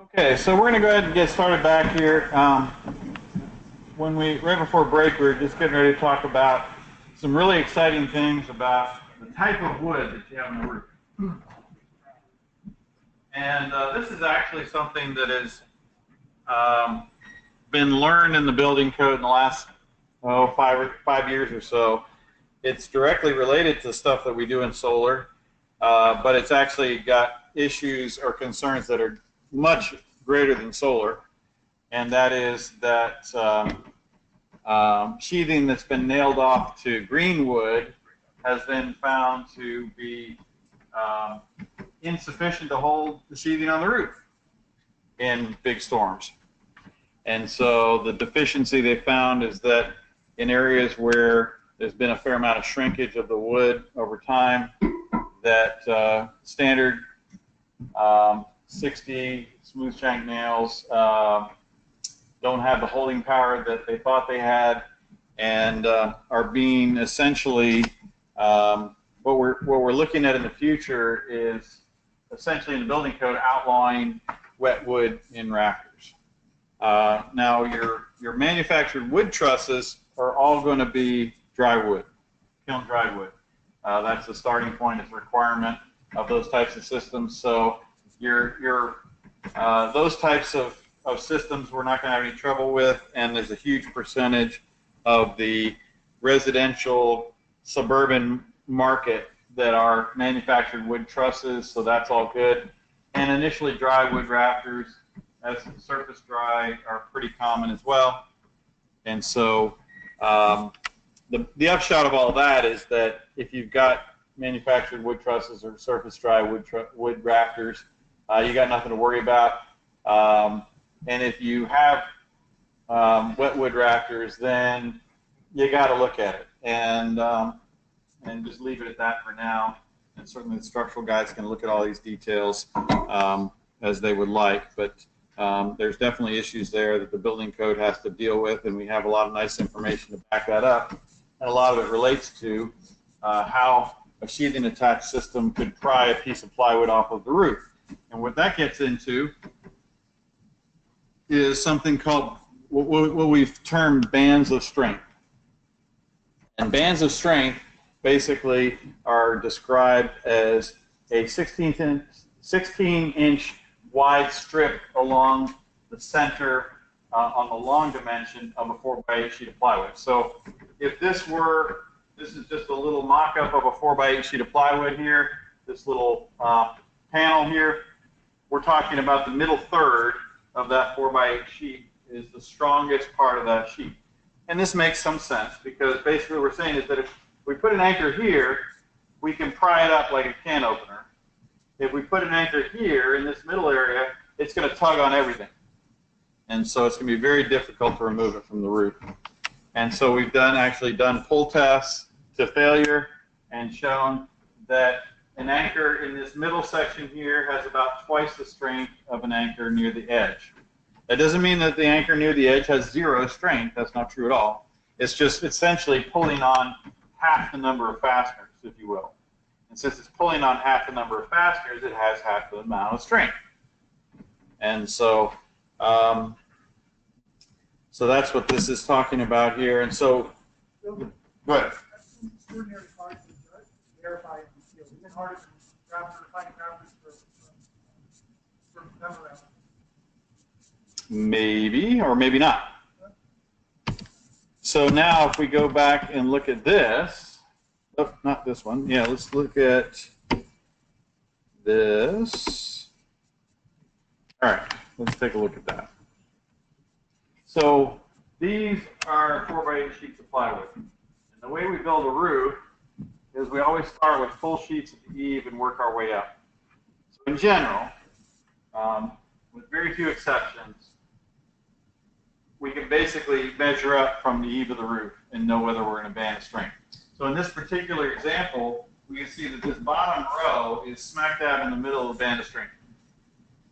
Okay, so we're going to go ahead and get started back here. Right before break, we were just getting ready to talk about some really exciting things about the type of wood that you have on the roof. And this is actually something that has been learned in the building code in the last 5 years or so. It's directly related to stuff that we do in solar, but it's actually got issues or concerns that are much greater than solar, and that is that sheathing that's been nailed off to green wood has been found to be insufficient to hold the sheathing on the roof in big storms. And so the deficiency they found is that in areas where there's been a fair amount of shrinkage of the wood over time, that standard 60 smooth shank nails don't have the holding power that they thought they had, and are being essentially what we're looking at in the future is essentially in the building code outlawing wet wood in rafters. Now your manufactured wood trusses are all going to be dry wood, kiln dry wood. That's the starting point. It's a requirement of those types of systems. So those types of systems we're not going to have any trouble with, and there's a huge percentage of the residential suburban market that are manufactured wood trusses, so that's all good. And initially dry wood rafters, as surface dry, are pretty common as well. And so the upshot of all that is that if you've got manufactured wood trusses or surface dry wood rafters, you got nothing to worry about. And if you have wet wood rafters, then you got to look at it and just leave it at that for now. And certainly the structural guys can look at all these details as they would like, but there's definitely issues there that the building code has to deal with, and we have a lot of nice information to back that up. And a lot of it relates to how a sheathing attached system could pry a piece of plywood off of the roof. And what that gets into is something called what we've termed bands of strength. And bands of strength basically are described as a 16-inch wide strip along the center on the long dimension of a 4x8 sheet of plywood. So if this is just a little mock-up of a 4x8 sheet of plywood here, this little panel here, we're talking about the middle third of that 4x8 sheet is the strongest part of that sheet. And this makes some sense because basically what we're saying is that if we put an anchor here, we can pry it up like a can opener. If we put an anchor here in this middle area, it's going to tug on everything. And so it's going to be very difficult to remove it from the roof. And so we've actually done pull tests to failure and shown that an anchor in this middle section here has about twice the strength of an anchor near the edge. That doesn't mean that the anchor near the edge has zero strength. That's not true at all. It's just essentially pulling on half the number of fasteners, if you will. And since it's pulling on half the number of fasteners, it has half the amount of strength. And so, so that's what this is talking about here. And so, go ahead. Extraordinary parts of verify in the field. Is it harder to find grafters for memory? Maybe, or maybe not. So now if we go back and look at this, oh, not this one. Yeah, let's look at this. All right, let's take a look at that. So these are 4x8 sheets of plywood. And the way we build a roof is we always start with full sheets at the eave and work our way up. So in general, with very few exceptions, we can basically measure up from the eave of the roof and know whether we're in a band of strength. So in this particular example, we can see that this bottom row is smack dab in the middle of the band of strength.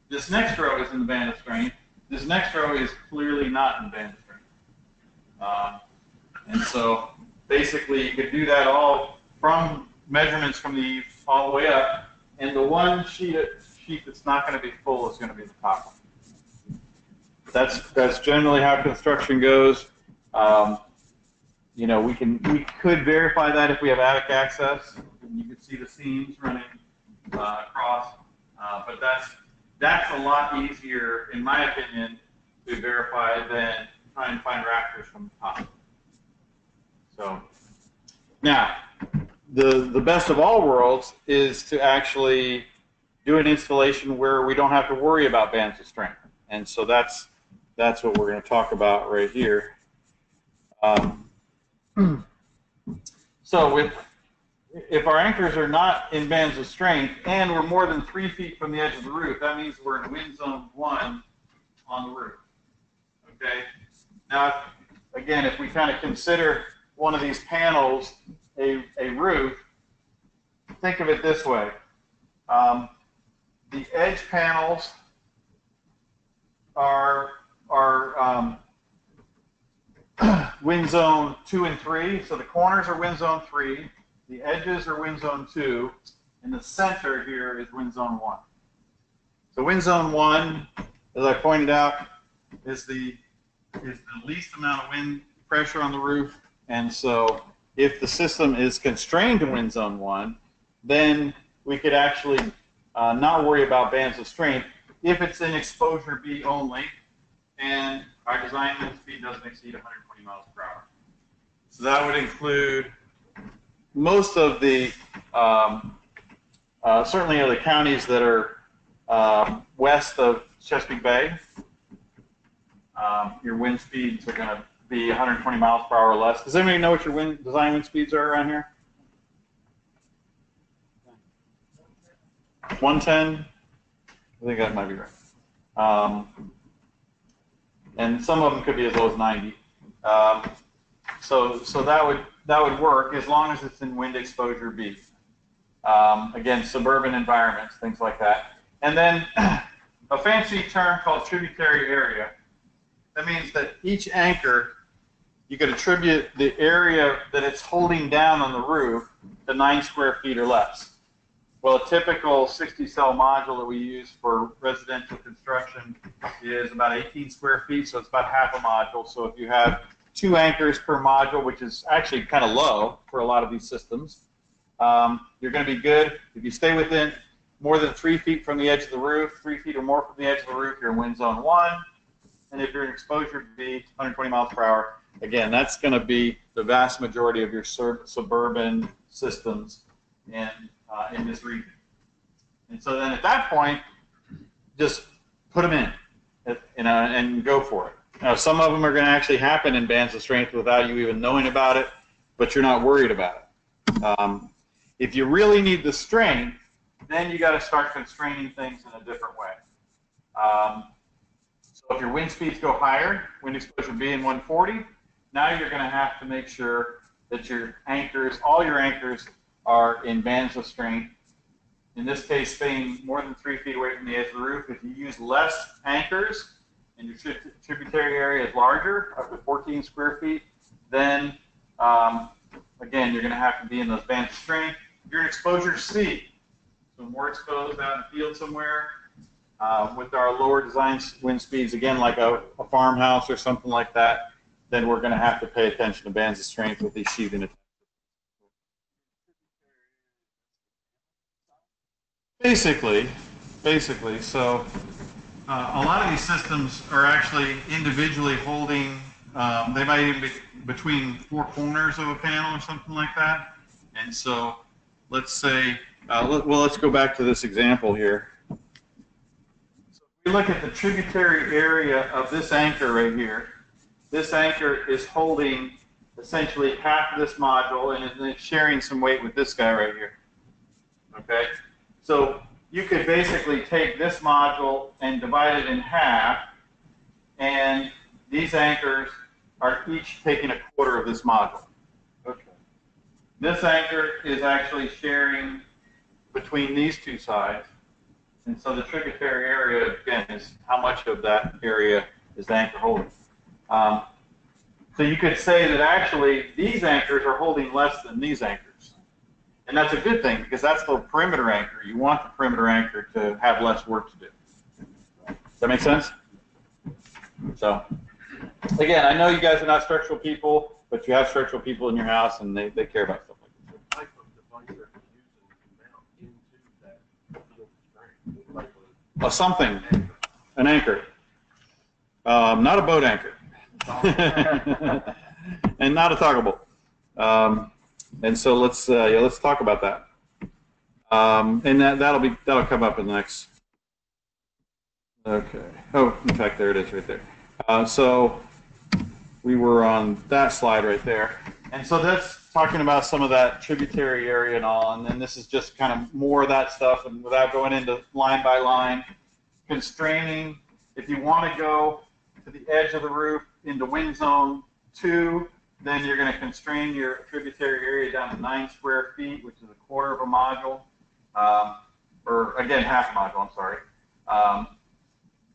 This next row is in the band of strength. This next row is clearly not in the band of strength. And so basically you could do that all from measurements from the eave all the way up, and the one sheet that's not going to be full is going to be the top one. That's generally how construction goes. You know, we could verify that if we have attic access. You can see the seams running across, but that's a lot easier, in my opinion, to verify than trying to find rafters from the top. So now, the best of all worlds is to actually do an installation where we don't have to worry about bands of strength, and so that's what we're going to talk about right here. So if our anchors are not in bands of strength and we're more than 3 feet from the edge of the roof, that means we're in wind zone 1 on the roof. Okay. Now, again, if we kind of consider one of these panels a roof, think of it this way. The edge panels are wind zone 2 and 3, so the corners are wind zone 3, the edges are wind zone 2, and the center here is wind zone 1. So wind zone 1, as I pointed out, is the least amount of wind pressure on the roof, and so if the system is constrained to wind zone 1, then we could actually not worry about bands of strength if it's in exposure B only, and our design wind speed doesn't exceed 120 miles per hour. So that would include most of the, certainly other counties that are west of Chesapeake Bay. Your wind speeds are going to be 120 miles per hour or less. Does anybody know what your design wind speeds are around here? 110? I think that might be right. And some of them could be as low as 90. So that would work as long as it's in wind exposure B. Again, suburban environments, things like that. And then a fancy term called tributary area. That means that each anchor, you could attribute the area that it's holding down on the roof to 9 square feet or less. Well, a typical 60-cell module that we use for residential construction is about 18 square feet, so it's about half a module. So if you have 2 anchors per module, which is actually kind of low for a lot of these systems, you're going to be good. If you stay within more than 3 feet from the edge of the roof, 3 feet or more from the edge of the roof, you're in wind zone 1. And if you're in exposure B, 120 miles per hour, again, that's going to be the vast majority of your suburban systems in this region. And so then at that point, just put them in, and go for it. Now, some of them are going to actually happen in bands of strength without you even knowing about it, but you're not worried about it. If you really need the strength, then you got to start constraining things in a different way. So if your wind speeds go higher, wind exposure B in 140, now you're going to have to make sure that your anchors, all your anchors, are in bands of strength. In this case, staying more than 3 feet away from the edge of the roof. If you use less anchors and your tributary area is larger, up to 14 square feet, then again, you're going to have to be in those bands of strength. You're in exposure C, so more exposed out in the field somewhere. With our lower design wind speeds, again, like a farmhouse or something like that, then we're going to have to pay attention to bands of strength with these sheathing attachments. Basically, so a lot of these systems are actually individually holding, they might even be between 4 corners of a panel or something like that. And so let's say, let's go back to this example here. So if we look at the tributary area of this anchor right here, this anchor is holding essentially half of this module, and it's sharing some weight with this guy right here. Okay? So you could basically take this module and divide it in half, and these anchors are each taking a quarter of this module. Okay. This anchor is actually sharing between these 2 sides, and so the tributary area, again, is how much of that area is the anchor holding. So you could say that actually these anchors are holding less than these anchors. And that's a good thing, because that's the perimeter anchor. You want the perimeter anchor to have less work to do. Does that make sense? So, again, I know you guys are not structural people, but you have structural people in your house, and they care about stuff like this. What type of device are you using to mount into that steel frame? What type of Something, an anchor. Not a boat anchor. And not a toggle bolt. And so let's talk about that. And that'll come up in the next. Okay. Oh, in fact, there it is right there. So we were on that slide right there, and so that's talking about some of that tributary area and all. And then this is just kind of more of that stuff, and without going into line by line, constraining. If you want to go to the edge of the roof into wind zone 2, then you're going to constrain your tributary area down to 9 square feet, which is a quarter of a module, or again, half a module, I'm sorry.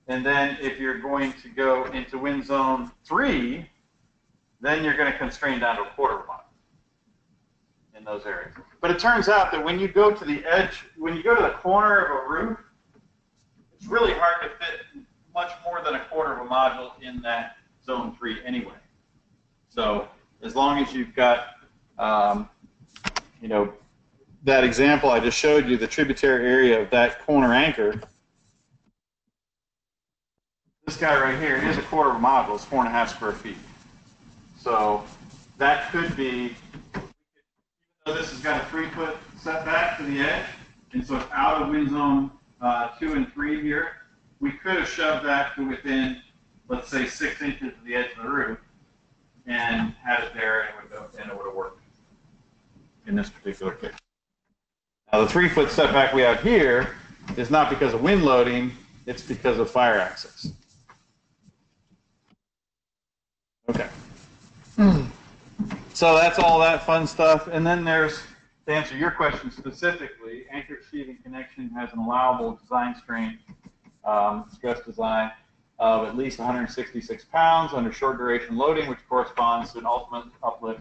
And then if you're going to go into wind zone 3, then you're going to constrain down to a quarter of a module in those areas. But it turns out that when you go to the edge, when you go to the corner of a roof, it's really hard to fit much more than a quarter of a module in that zone 3 anyway. So as long as you've got, you know, that example I just showed you, the tributary area of that corner anchor, this guy right here, it is a quarter of a module, it's 4.5 square feet. So that could be, even though this has got a 3-foot setback to the edge, and so it's out of wind zone 2 and 3 here, we could have shoved that to within, let's say, 6 inches of the edge of the roof, and had it there, and it would have worked in this particular case. Now, the 3-foot setback we have here is not because of wind loading, it's because of fire access. Okay. So that's all that fun stuff. And then there's, to answer your question specifically, anchor sheathing connection has an allowable design strength, stress design, of at least 166 pounds under short duration loading, which corresponds to an ultimate uplift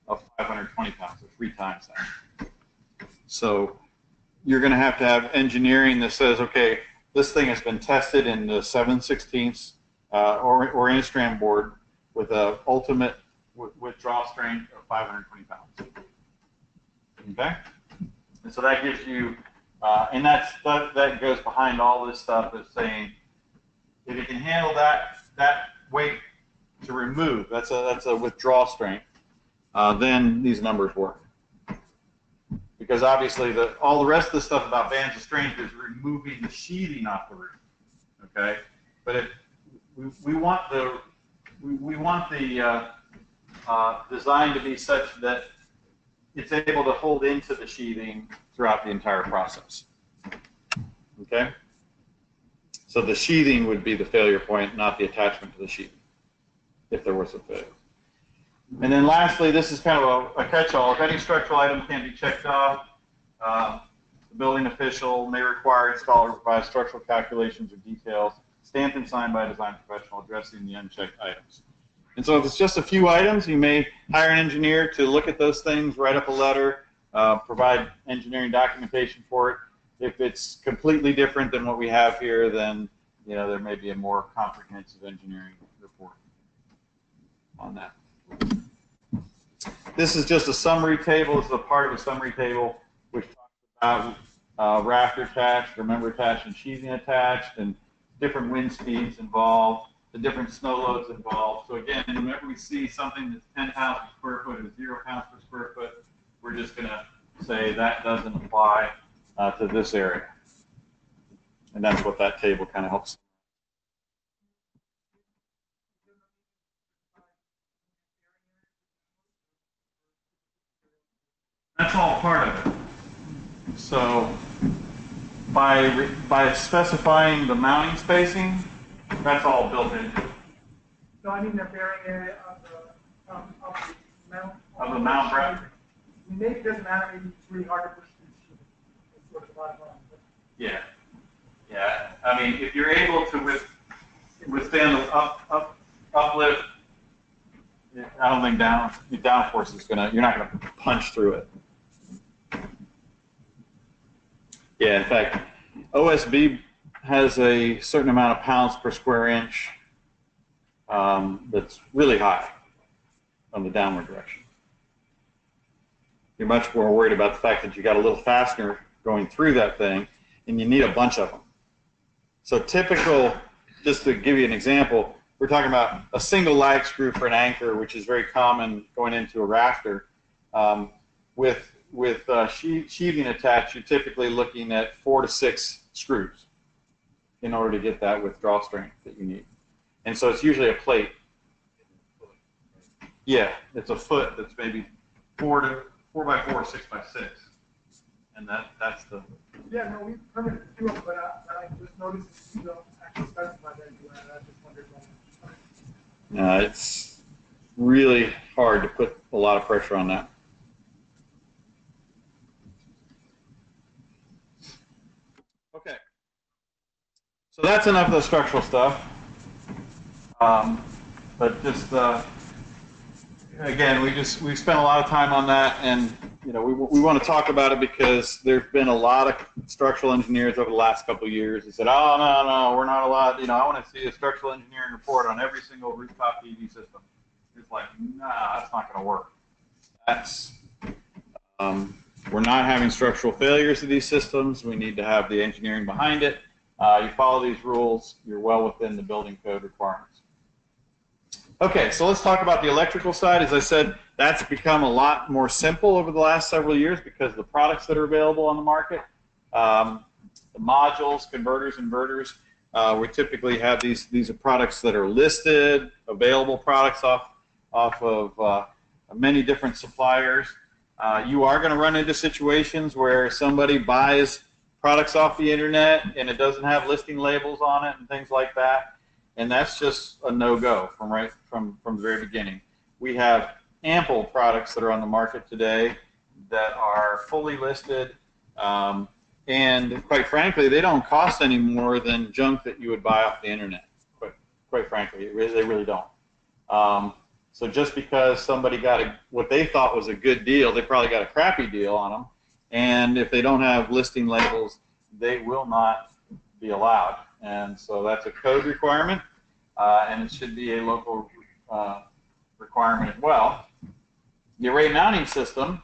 of 520 pounds, so 3 times that. So you're going to have engineering that says, okay, this thing has been tested in the 7/16 or in a strand board with an ultimate withdrawal strength of 520 pounds. Okay? And so that gives you, and that goes behind all this stuff, is saying, if you can handle that weight to remove, that's a withdrawal strength, then these numbers work. Because obviously all the rest of the stuff about bands of strength is removing the sheathing off the roof. Okay? But if we want the design to be such that it's able to hold into the sheathing throughout the entire process. Okay? So the sheathing would be the failure point, not the attachment to the sheathing, if there was a failure. And then lastly, this is kind of a catch-all. If any structural item can be checked off, the building official may require installer to provide structural calculations or details, stamped and signed by a design professional addressing the unchecked items. And so if it's just a few items, you may hire an engineer to look at those things, write up a letter, provide engineering documentation for it. If it's completely different than what we have here, then there may be a more comprehensive engineering report on that. This is just a summary table. This is a part of a summary table which talks about rafter attached, or member attached, and sheathing attached, and different wind speeds involved, the different snow loads involved. So again, whenever we see something that's 10 pounds per square foot or 0 pounds per square foot, we're just going to say that doesn't apply to this area. And that's what that table kind of helps. That's all part of it. So by specifying the mounting spacing, that's all built into it. No, I mean the bearing area of the mount. Of the mount bracket. Maybe it doesn't matter, maybe it's really hard to push through. That's sort of the bottom line. Yeah. Yeah. I mean, if you're able to withstand the uplift, I don't think downforce is you're not gonna punch through it. Yeah, in fact, OSB has a certain amount of pounds per square inch that's really high on the downward direction. You're much more worried about the fact that you got a little fastener going through that thing, and you need a bunch of them. So typical, just to give you an example, we're talking about a single lag screw for an anchor, which is very common going into a rafter. With sheathing attached, you're typically looking at 4 to 6 screws in order to get that withdrawal strength that you need. And so it's usually a plate. Yeah, it's a foot that's maybe 4 by 4, 6 by 6, and that's the. Yeah, no, we permitted to do them, but I just noticed you don't actually specify that. I just wondered why. It's really hard to put a lot of pressure on that. Okay, so that's enough of the structural stuff. But just again, we've spent a lot of time on that, and you know we want to talk about it because there's been a lot of structural engineers over the last couple of years who said, oh no, we're not allowed. You know, I want to see a structural engineering report on every single rooftop PV system. It's like, nah, that's not going to work. That's we're not having structural failures of these systems. We need to have the engineering behind it. You follow these rules, you're well within the building code requirements. Okay, so let's talk about the electrical side. As I said, that's become a lot more simple over the last several years because of the products that are available on the market. The modules, converters, inverters, we typically have these are products that are listed, available products off of many different suppliers. You are going to run into situations where somebody buys products off the internet and it doesn't have listing labels on it and things like that. And that's just a no-go from the very beginning. We have ample products that are on the market today that are fully listed, and quite frankly, they don't cost any more than junk that you would buy off the internet. Quite frankly, they really don't. So just because somebody got what they thought was a good deal, they probably got a crappy deal on them. And if they don't have listing labels, they will not be allowed. And so that's a code requirement, and it should be a local requirement as well. The array mounting system,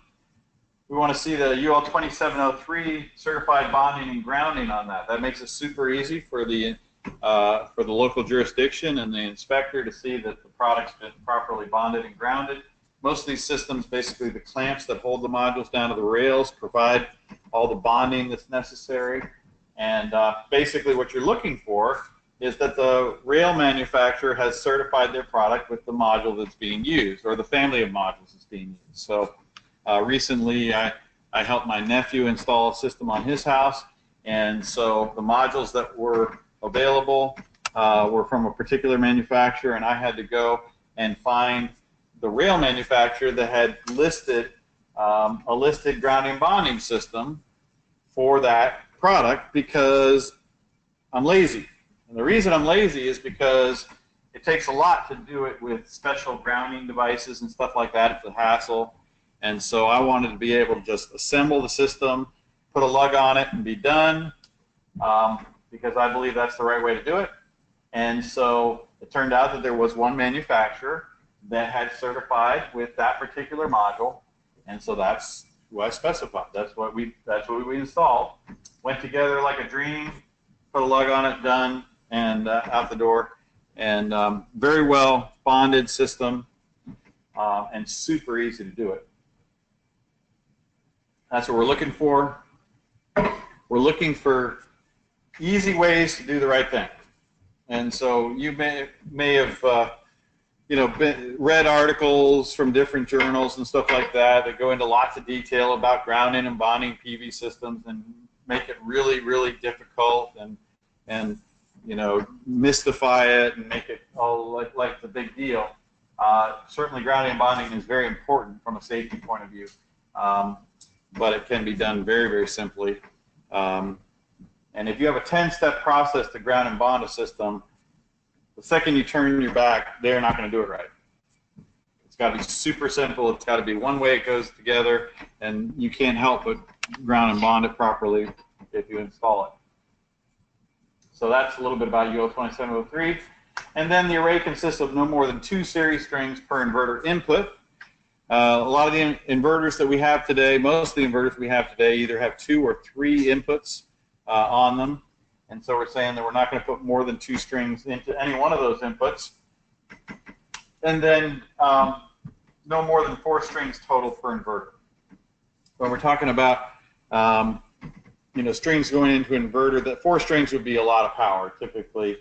we want to see the UL 2703 certified bonding and grounding on that. That makes it super easy for the local jurisdiction and the inspector to see that the product's been properly bonded and grounded. Most of these systems, basically the clamps that hold the modules down to the rails, provide all the bonding that's necessary. And basically what you're looking for is that the rail manufacturer has certified their product with the module that's being used, or the family of modules that's being used. So recently I helped my nephew install a system on his house, and so the modules that were available were from a particular manufacturer, and I had to go and find the rail manufacturer that had listed a listed grounding bonding system for that product because I'm lazy. And the reason I'm lazy is because it takes a lot to do it with special grounding devices and stuff like that. It's a hassle. And so I wanted to be able to just assemble the system, put a lug on it, and be done because I believe that's the right way to do it. And so it turned out that there was one manufacturer that had certified with that particular module, and so that's who I specified. That's what we installed. Went together like a dream. Put a lug on it, done, and out the door. And very well bonded system, and super easy to do it. That's what we're looking for. We're looking for easy ways to do the right thing. And so you may have read articles from different journals and stuff like that go into lots of detail about grounding and bonding PV systems and make it really, really difficult and mystify it and make it all like the big deal. Certainly grounding and bonding is very important from a safety point of view, but it can be done very, very simply. And if you have a 10-step process to ground and bond a system, the second you turn your back, they're not going to do it right. It's got to be super simple. It's got to be one way it goes together, and you can't help but ground and bond it properly if you install it. So that's a little bit about UL 2703. And then the array consists of no more than 2 series strings per inverter input. A lot of the inverters that we have today, most of the inverters we have today either have 2 or 3 inputs on them. And so we're saying that we're not going to put more than 2 strings into any one of those inputs. And then no more than 4 strings total per inverter. When we're talking about strings going into an inverter, that 4 strings would be a lot of power typically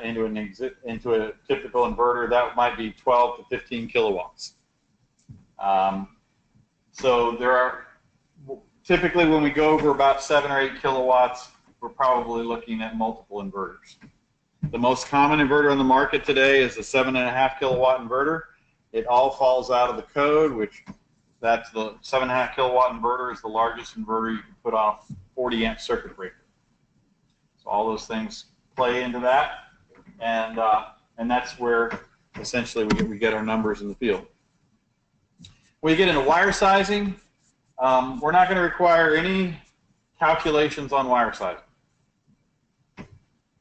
into a typical inverter. That might be 12 to 15 kilowatts. So there are typically when we go over about 7 or 8 kilowatts, we're probably looking at multiple inverters. The most common inverter on the market today is a 7.5 kilowatt inverter. It all falls out of the code, which that's the 7.5 kilowatt inverter is the largest inverter you can put on a 40 amp circuit breaker. So all those things play into that, and that's where essentially we get our numbers in the field. When you get into wire sizing, we're not going to require any calculations on wire sizing.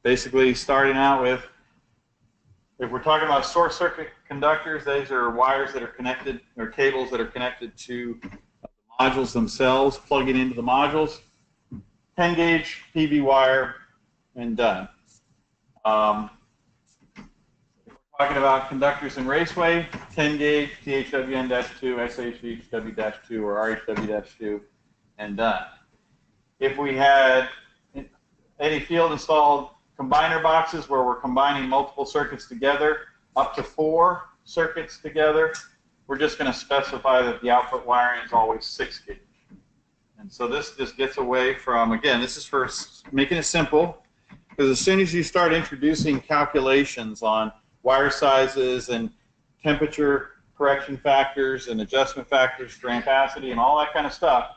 Basically, starting out with, if we're talking about short circuit conductors, these are wires that are connected, or cables that are connected to the modules themselves, plugging into the modules. 10 gauge PV wire, and done. If we're talking about conductors in raceway, 10 gauge, THWN-2, SHHW-2, or RHW-2, and done. If we had any field installed combiner boxes where we're combining multiple circuits together, up to 4 circuits together, we're just going to specify that the output wiring is always 6 gauge. And so this just gets away from, again, this is for making it simple, because as soon as you start introducing calculations on wire sizes and temperature correction factors and adjustment factors for ampacity and all that kind of stuff,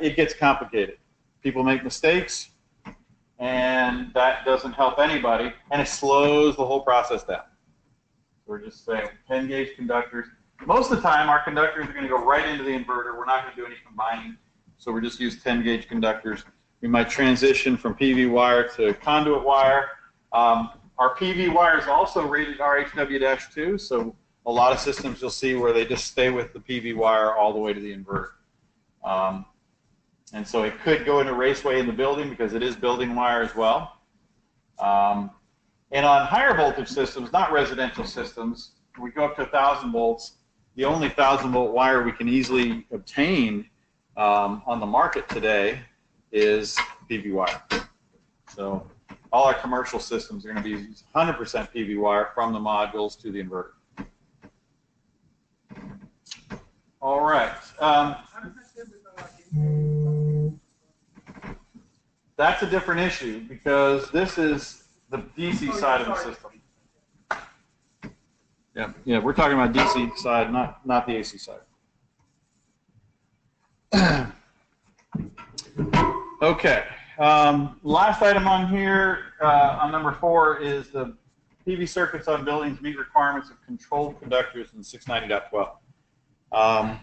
it gets complicated. People make mistakes, and that doesn't help anybody, and it slows the whole process down. We're just saying 10 gauge conductors. Most of the time, our conductors are going to go right into the inverter. We're not going to do any combining, so we just use 10 gauge conductors. We might transition from PV wire to conduit wire. Our PV wire is also rated RHW-2, so a lot of systems you'll see where they just stay with the PV wire all the way to the inverter. And so it could go into raceway in the building because it is building wire as well. And on higher voltage systems, not residential systems, we go up to 1,000 volts. The only 1,000 volt wire we can easily obtain on the market today is PV wire. So all our commercial systems are going to be 100% PV wire from the modules to the inverter. All right. That's a different issue because this is the DC side of the system. Yeah, we're talking about DC side, not the AC side. Okay. Last item on here, on number 4, is the PV circuits on buildings meet requirements of controlled conductors in 690.12.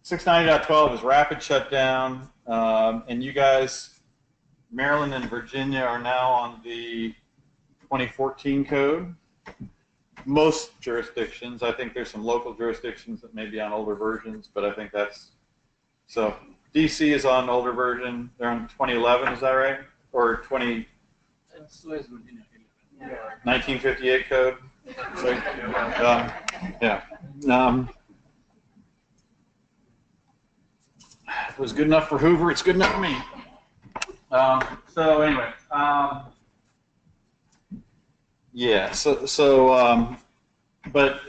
690.12 is rapid shutdown, and you guys, Maryland and Virginia, are now on the 2014 code. Most jurisdictions, I think there's some local jurisdictions that may be on older versions, but I think that's, so DC is on older version. They're on 2011, is that right? Or 1958 code? Yeah. If it was good enough for Hoover, it's good enough for me. So anyway, yeah. But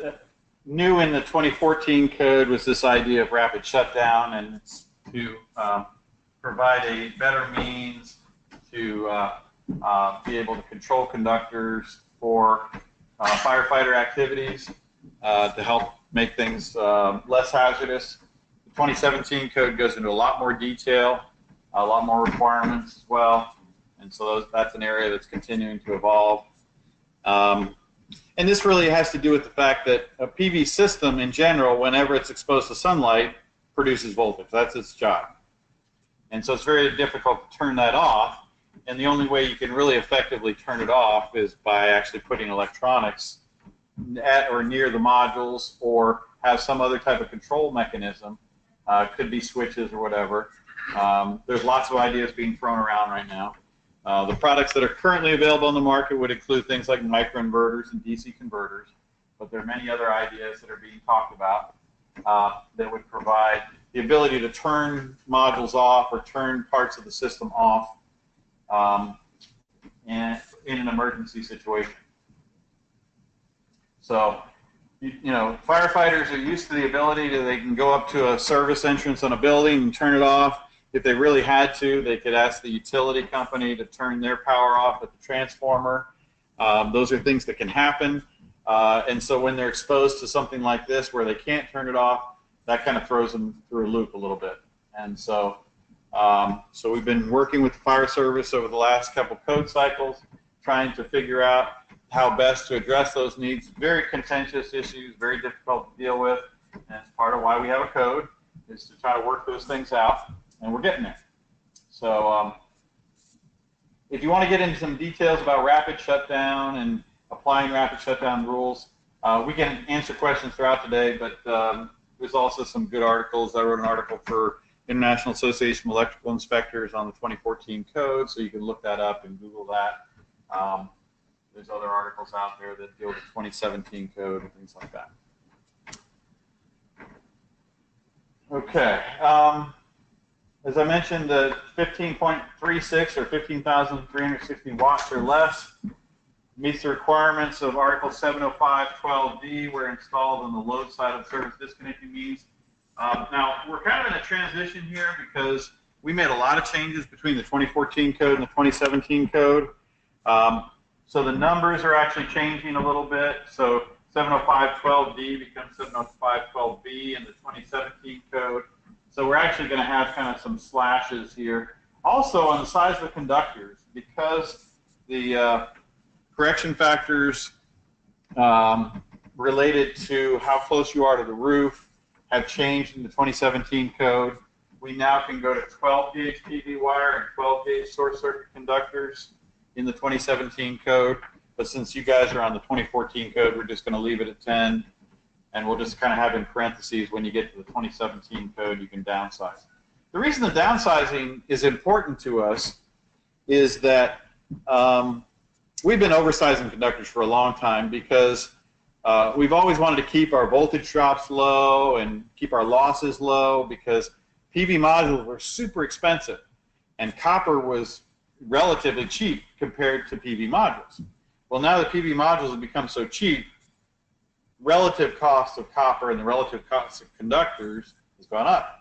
new in the 2014 code was this idea of rapid shutdown, and it's to provide a better means to be able to control conductors for firefighter activities to help make things less hazardous. The 2017 code goes into a lot more detail, a lot more requirements as well, and so that's an area that's continuing to evolve. And this really has to do with the fact that a PV system in general, whenever it's exposed to sunlight, produces voltage. That's its job. And so it's very difficult to turn that off. and the only way you can really effectively turn it off is by actually putting electronics at or near the modules, or have some other type of control mechanism. Could be switches or whatever. There's lots of ideas being thrown around right now. The products that are currently available on the market would include things like microinverters and DC converters, but there are many other ideas that are being talked about that would provide the ability to turn modules off or turn parts of the system off and in an emergency situation. So, you know, firefighters are used to the ability that they can go up to a service entrance on a building and turn it off. If they really had to, they could ask the utility company to turn their power off at the transformer. Those are things that can happen. And so when they're exposed to something like this where they can't turn it off, that kind of throws them through a loop a little bit. And so, so we've been working with the fire service over the last couple code cycles, trying to figure out how best to address those needs. Very contentious issues, very difficult to deal with, and it's part of why we have a code, is to try to work those things out, and we're getting there. So if you want to get into some details about rapid shutdown and applying rapid shutdown rules, we can answer questions throughout the day, but there's also some good articles. I wrote an article for International Association of Electrical Inspectors on the 2014 code, so you can look that up and Google that. There's other articles out there that deal with the 2017 code and things like that. Okay. As I mentioned, the 15.36 or 15,360 watts or less meets the requirements of Article 705.12d, where installed on the load side of service disconnecting means. Now, we're kind of in a transition here because we made a lot of changes between the 2014 code and the 2017 code. So the numbers are actually changing a little bit. So 705.12d becomes 705.12b in the 2017 code. So we're actually going to have kind of some slashes here. Also, on the size of the conductors, because the correction factors related to how close you are to the roof have changed in the 2017 code. We now can go to 12-gauge PV wire and 12-gauge short circuit conductors in the 2017 code, but since you guys are on the 2014 code, we're just going to leave it at 10, and we'll just kind of have in parentheses when you get to the 2017 code, you can downsize. The reason the downsizing is important to us is that we've been oversizing conductors for a long time because we've always wanted to keep our voltage drops low and keep our losses low because PV modules were super expensive, and copper was relatively cheap compared to PV modules. Well, now that PV modules have become so cheap, relative cost of copper and the relative cost of conductors has gone up.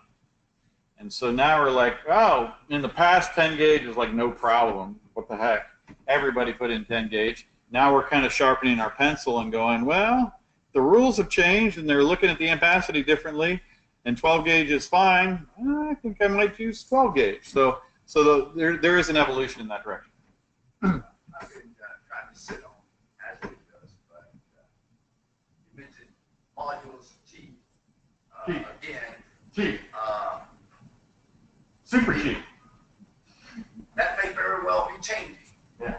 And so now we're like, oh, in the past 10 gauge was like no problem. What the heck? Everybody put in 10 gauge. Now we're kind of sharpening our pencil and going, well, the rules have changed and they're looking at the ampacity differently, and 12 gauge is fine. I think I might use 12 gauge. So there is an evolution in that direction. I've been trying to sit on as it does, but you mentioned modules cheap. Cheap. Again, Cheap. Super cheap. that may very well be changing. Yeah.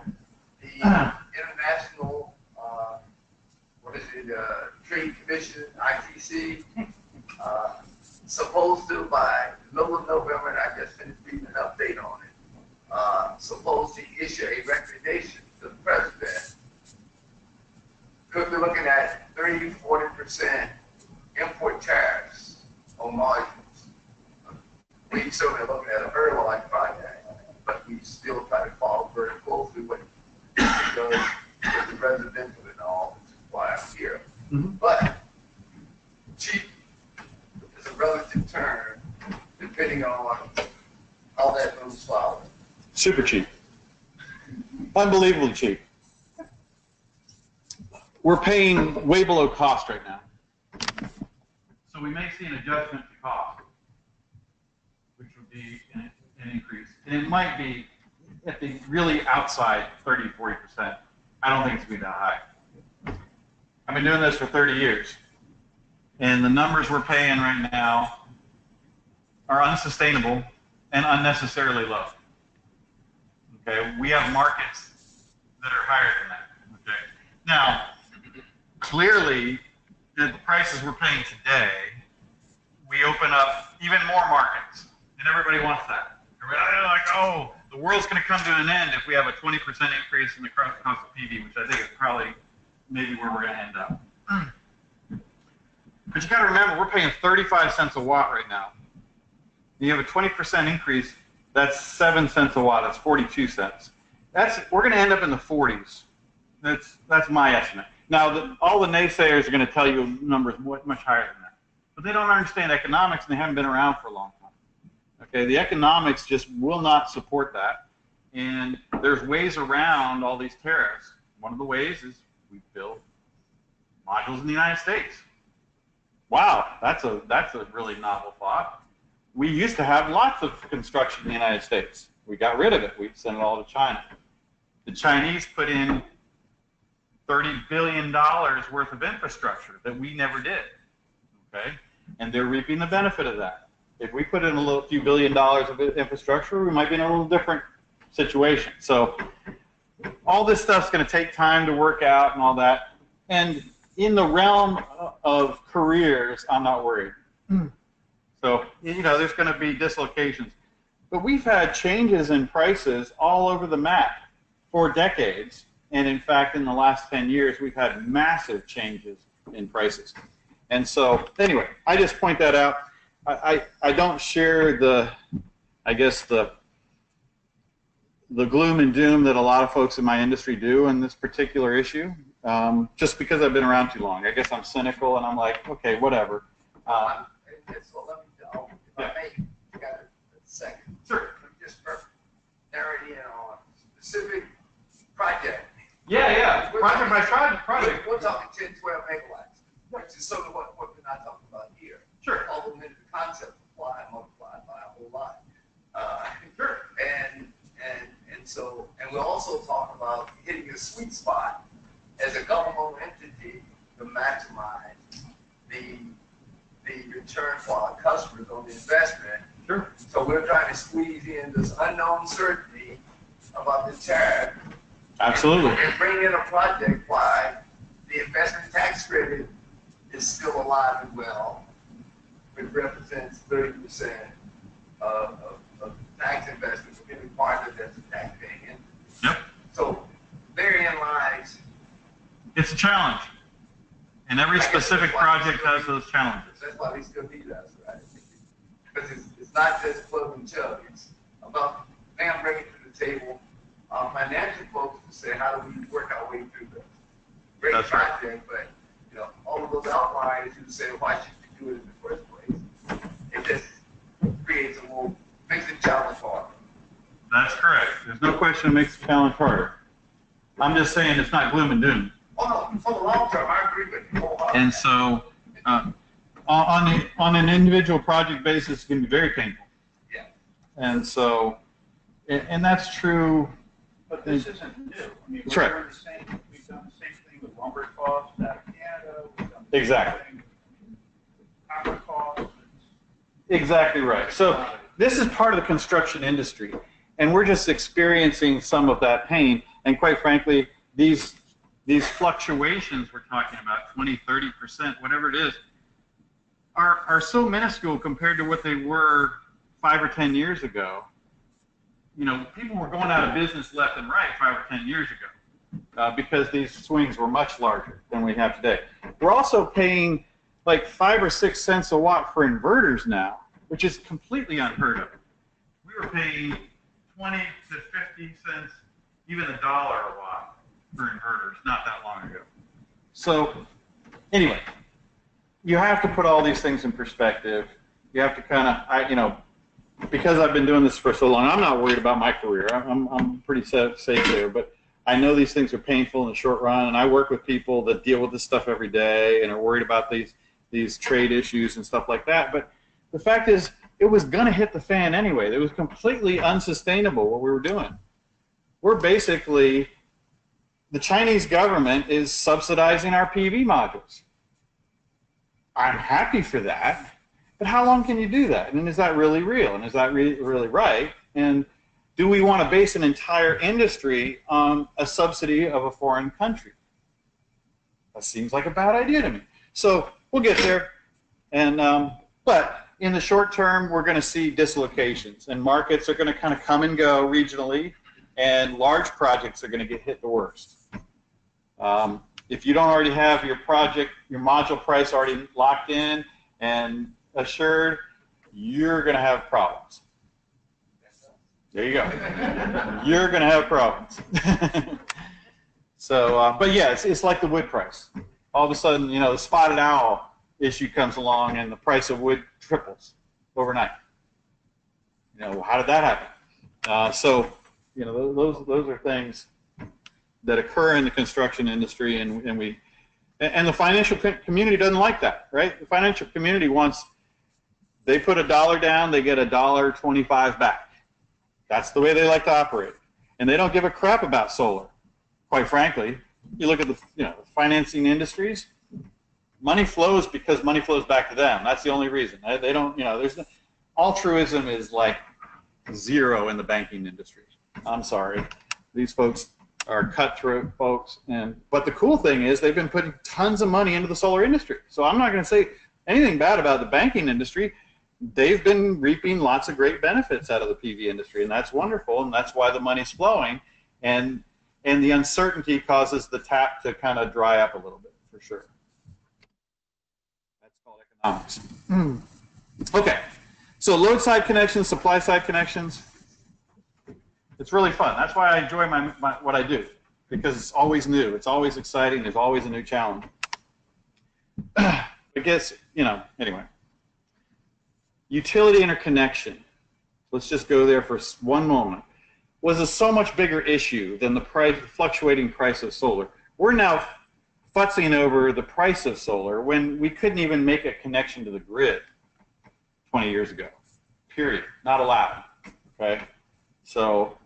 The international, what is it, Trade Commission, ITC, supposed to by the middle of November, and I just finished reading an update on it, supposed to issue a recommendation to the president. Could be looking at 30–40% import tariffs on modules. We certainly looking at a very large project, but we still try to follow very closely what because with the residential and all, which is why I'm here. But cheap is a relative term depending on how that moves forward. Super cheap. Unbelievably cheap. We're paying way below cost right now. So we may see an adjustment to cost, which would be an increase. And it might be at the really outside 30–40%. I don't think it's going to be that high. I've been doing this for 30 years. And the numbers we're paying right now are unsustainable and unnecessarily low. Okay, we have markets that are higher than that. Okay, now clearly, at the prices we're paying today, we open up even more markets, and everybody wants that. Everybody's like, oh, the world's going to come to an end if we have a 20% increase in the cost of PV, which I think is probably maybe where we're going to end up. But you got to remember, we're paying 35 cents a watt right now. You have a 20% increase, that's 7 cents a watt. That's 42 cents. We're going to end up in the 40s. That's my estimate. Now, all the naysayers are going to tell you numbers much higher than that, but they don't understand economics, and they haven't been around for a long time. Okay, the economics just will not support that, and there's ways around all these tariffs. One of the ways is we build modules in the United States. Wow, that's a really novel thought. We used to have lots of construction in the United States. We got rid of it. We sent it all to China. The Chinese put in $30 billion worth of infrastructure that we never did. Okay, and they're reaping the benefit of that. If we put in a few $1 billion of infrastructure, we might be in a little different situation. So all this stuff's going to take time to work out and all that. And in the realm of careers, I'm not worried. So, you know, there's going to be dislocations. But we've had changes in prices all over the map for decades. And in fact, in the last 10 years, we've had massive changes in prices. And so, anyway, I just point that out. I don't share the gloom and doom that a lot of folks in my industry do in this particular issue, just because I've been around too long. I guess I'm cynical, and I'm like, okay, whatever. So let me know, if I may, got a second. Sure. Let me just narrow it in on a specific project. Yeah. Project by project. We're talking 10, 12 megawatts, which is sort of what we're not talking about here. Sure. Although maybe the concept applied, multiplied by a whole lot. Sure. And we're also talking about hitting a sweet spot as a governmental entity to maximize the return for our customers on the investment. Sure. So we're trying to squeeze in this unknown certainty about the tariff. Absolutely. And bring in a project why the investment tax credit is still alive and well, which represents 30% of tax investment for any partner that's a taxpaying entity. Yep. So therein lies. It's a challenge. And every specific project has those challenges. That's why they still need us, right? Because it's not just plug and chug. It's about them bringing to the table financial folks to say, how do we work our way through this great That's right. project? But you know, all of those outliers who say, why should we do it in the first place? It just creates a little, makes the challenge harder. That's correct. There's no question it makes the challenge harder. I'm just saying it's not gloom and doom. Oh, no, for the long term, I agree with you wholeheartedly. And so, on an individual project basis, it can be very painful. Yeah. And so, and that's true. But this isn't new. I mean, That's right. we've done the same thing with lumber costs out of Canada. We've done the Exactly. same thing with copper costs. Exactly right. So this is part of the construction industry, and we're just experiencing some of that pain. And quite frankly, these fluctuations we're talking about, 20, 30%, whatever it is, are so minuscule compared to what they were 5 or 10 years ago. You know, people were going out of business left and right 5 or 10 years ago because these swings were much larger than we have today. We're also paying like 5 or 6 cents a watt for inverters now, which is completely unheard of. We were paying 20 to 50 cents, even $1 a watt for inverters not that long ago. So anyway, you have to put all these things in perspective. You have to kind of, you know, because I've been doing this for so long, I'm not worried about my career. I'm pretty safe there. But I know these things are painful in the short run, and I work with people that deal with this stuff every day and are worried about these trade issues and stuff like that. But the fact is, it was going to hit the fan anyway. It was completely unsustainable what we were doing. We're basically, the Chinese government is subsidizing our PV modules. I'm happy for that. But how long can you do that? And is that really real? And is that really right? And do we want to base an entire industry on a subsidy of a foreign country? That seems like a bad idea to me. So we'll get there. And but in the short term, we're going to see dislocations, and markets are going to kind of come and go regionally, and large projects are going to get hit the worst. If you don't already have your module price already locked in and assured, you're going to have problems. There you go. You're going to have problems. So, but yeah, it's like the wood price. All of a sudden, you know, the spotted owl issue comes along and the price of wood triples overnight. You know, how did that happen? So, you know, those are things that occur in the construction industry, and the financial community doesn't like that, right? The financial community wants, they put $1 down, they get $1.25 back. That's the way they like to operate, and they don't give a crap about solar. Quite frankly, you look at the financing industries, money flows because money flows back to them. That's the only reason. They don't, there's altruism is like zero in the banking industry. I'm sorry, these folks are cutthroat folks, but the cool thing is they've been putting tons of money into the solar industry. So I'm not going to say anything bad about the banking industry. They've been reaping lots of great benefits out of the PV industry, and that's wonderful, and that's why the money's flowing, and the uncertainty causes the tap to kind of dry up a little bit, for sure. That's called economics. Okay, so load side connections, supply side connections. It's really fun. That's why I enjoy what I do, because it's always new. It's always exciting. There's always a new challenge. I guess, anyway. Utility interconnection. Let's just go there for one moment. Was a so much bigger issue than the fluctuating price of solar. We're now futzing over the price of solar when we couldn't even make a connection to the grid 20 years ago. Period. Not allowed. Okay? So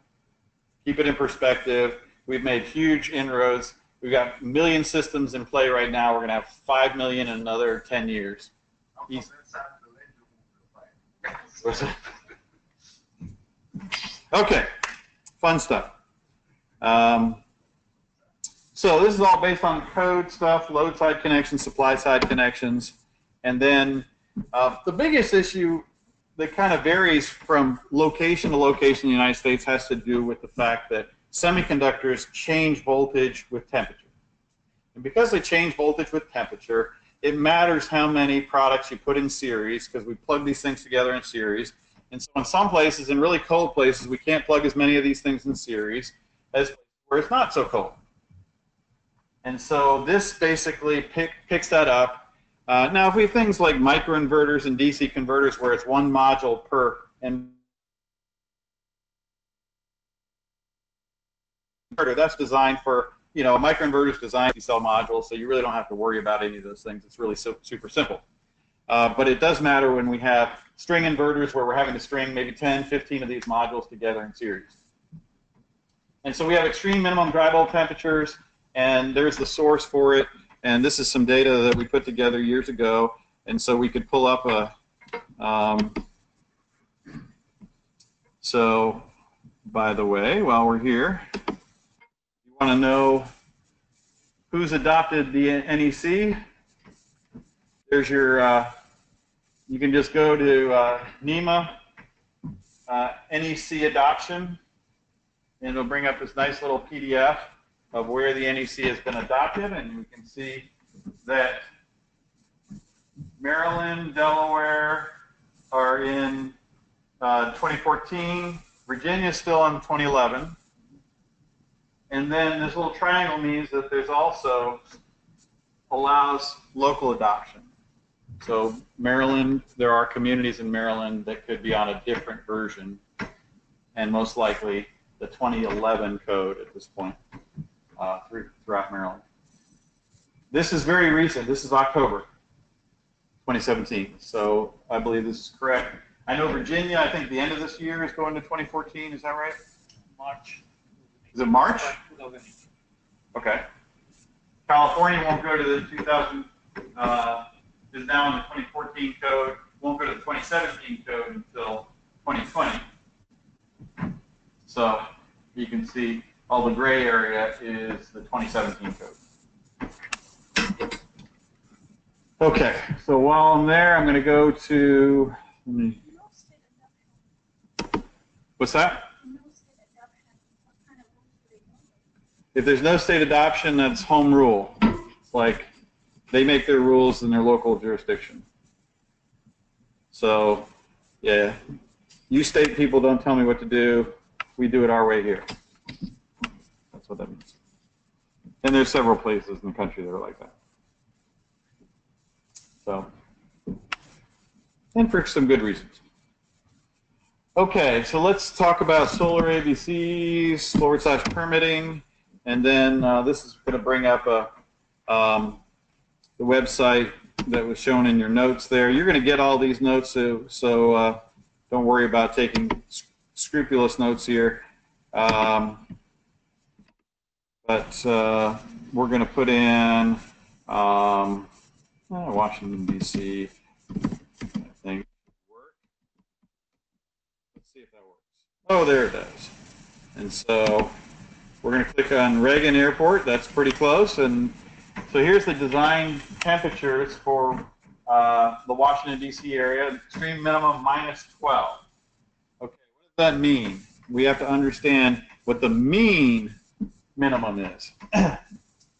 keep it in perspective. We've made huge inroads. We've got 1 million systems in play right now. We're going to have 5 million in another 10 years. Okay, fun stuff. So this is all based on code stuff, load side connections, supply side connections, and then the biggest issue that kind of varies from location to location in the United States has to do with the fact that semiconductors change voltage with temperature. And because they change voltage with temperature, it matters how many products you put in series, because we plug these things together in series. And so in some places, in really cold places, we can't plug as many of these things in series as where it's not so cold. And so this basically picks that up. Now, if we have things like microinverters and DC converters where it's one module per inverter, that's designed for, a microinverter is designed to sell modules, so you really don't have to worry about any of those things. It's really super simple. But it does matter when we have string inverters where we're having to string maybe 10, 15 of these modules together in series. And so we have extreme minimum dry bulb temperatures, and there's the source for it. And this is some data that we put together years ago. And so we could pull up so by the way, while we're here, you want to know who's adopted the NEC? There's your, you can just go to NEMA, NEC adoption, and it'll bring up this nice little PDF of where the NEC has been adopted, and you can see that Maryland, Delaware are in 2014, Virginia's still in 2011, and then this little triangle means that there's also allows local adoption. So Maryland, there are communities in Maryland that could be on a different version, and most likely the 2011 code at this point throughout Maryland. This is very recent. This is October 2017. So I believe this is correct. I know Virginia, I think the end of this year is going to 2014. Is that right? March. Is it March? Okay. California won't go to the 2000, is now in the 2014 code, won't go to the 2017 code until 2020. So you can see all the gray area is the 2017 code. Okay, so while I'm there, I'm going to go to, what's that? If there's no state adoption, that's home rule. It's like they make their rules in their local jurisdiction. So, yeah, you state people don't tell me what to do. We do it our way here. That's what that means. And there's several places in the country that are like that. So, and for some good reasons. Okay, so let's talk about solar ABCs, /permitting, and then this is going to bring up the website that was shown in your notes there. You're going to get all these notes, so don't worry about taking scrupulous notes here. But we're going to put in Washington, D.C. I think. Let's see if that works. Oh, there it does. And so we're going to click on Reagan Airport. That's pretty close. And so here's the design temperatures for the Washington, D.C. area. Extreme minimum -12. Okay, what does that mean? We have to understand what the mean minimum is.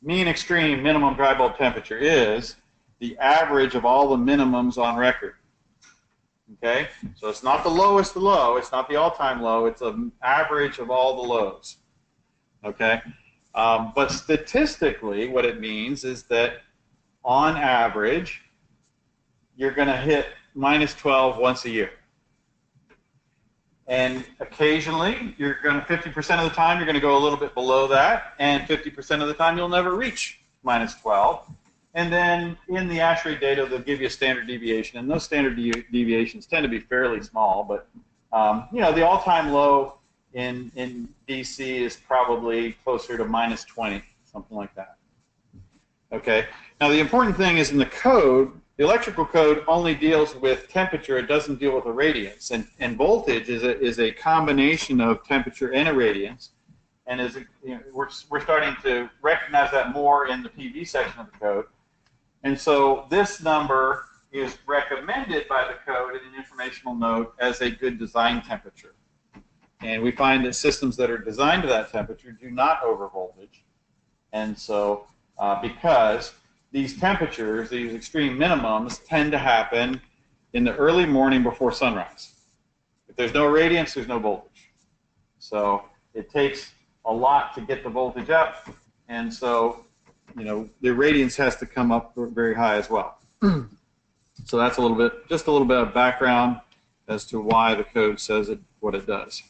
Mean extreme minimum dry bulb temperature is the average of all the minimums on record. Okay, so it's not the lowest low, it's not the all-time low, it's an average of all the lows. Okay, but statistically what it means is that on average you're going to hit -12 once a year. And occasionally, you're going to 50% of the time, you're going to go a little bit below that, and 50% of the time, you'll never reach -12. And then in the ASHRAE data, they'll give you a standard deviation, and those standard deviations tend to be fairly small. But you know, the all-time low in DC is probably closer to -20, something like that. Okay. Now the important thing is in the code. The electrical code only deals with temperature, it doesn't deal with irradiance. And voltage is a combination of temperature and irradiance. And we're starting to recognize that more in the PV section of the code. And so this number is recommended by the code in an informational note as a good design temperature. And we find that systems that are designed to that temperature do not overvoltage. And so because these temperatures, these extreme minimums, tend to happen in the early morning before sunrise. If there's no radiance, there's no voltage. So it takes a lot to get the voltage up, and so you know the radiance has to come up very high as well. So that's just a little bit of background as to why the code says what it does.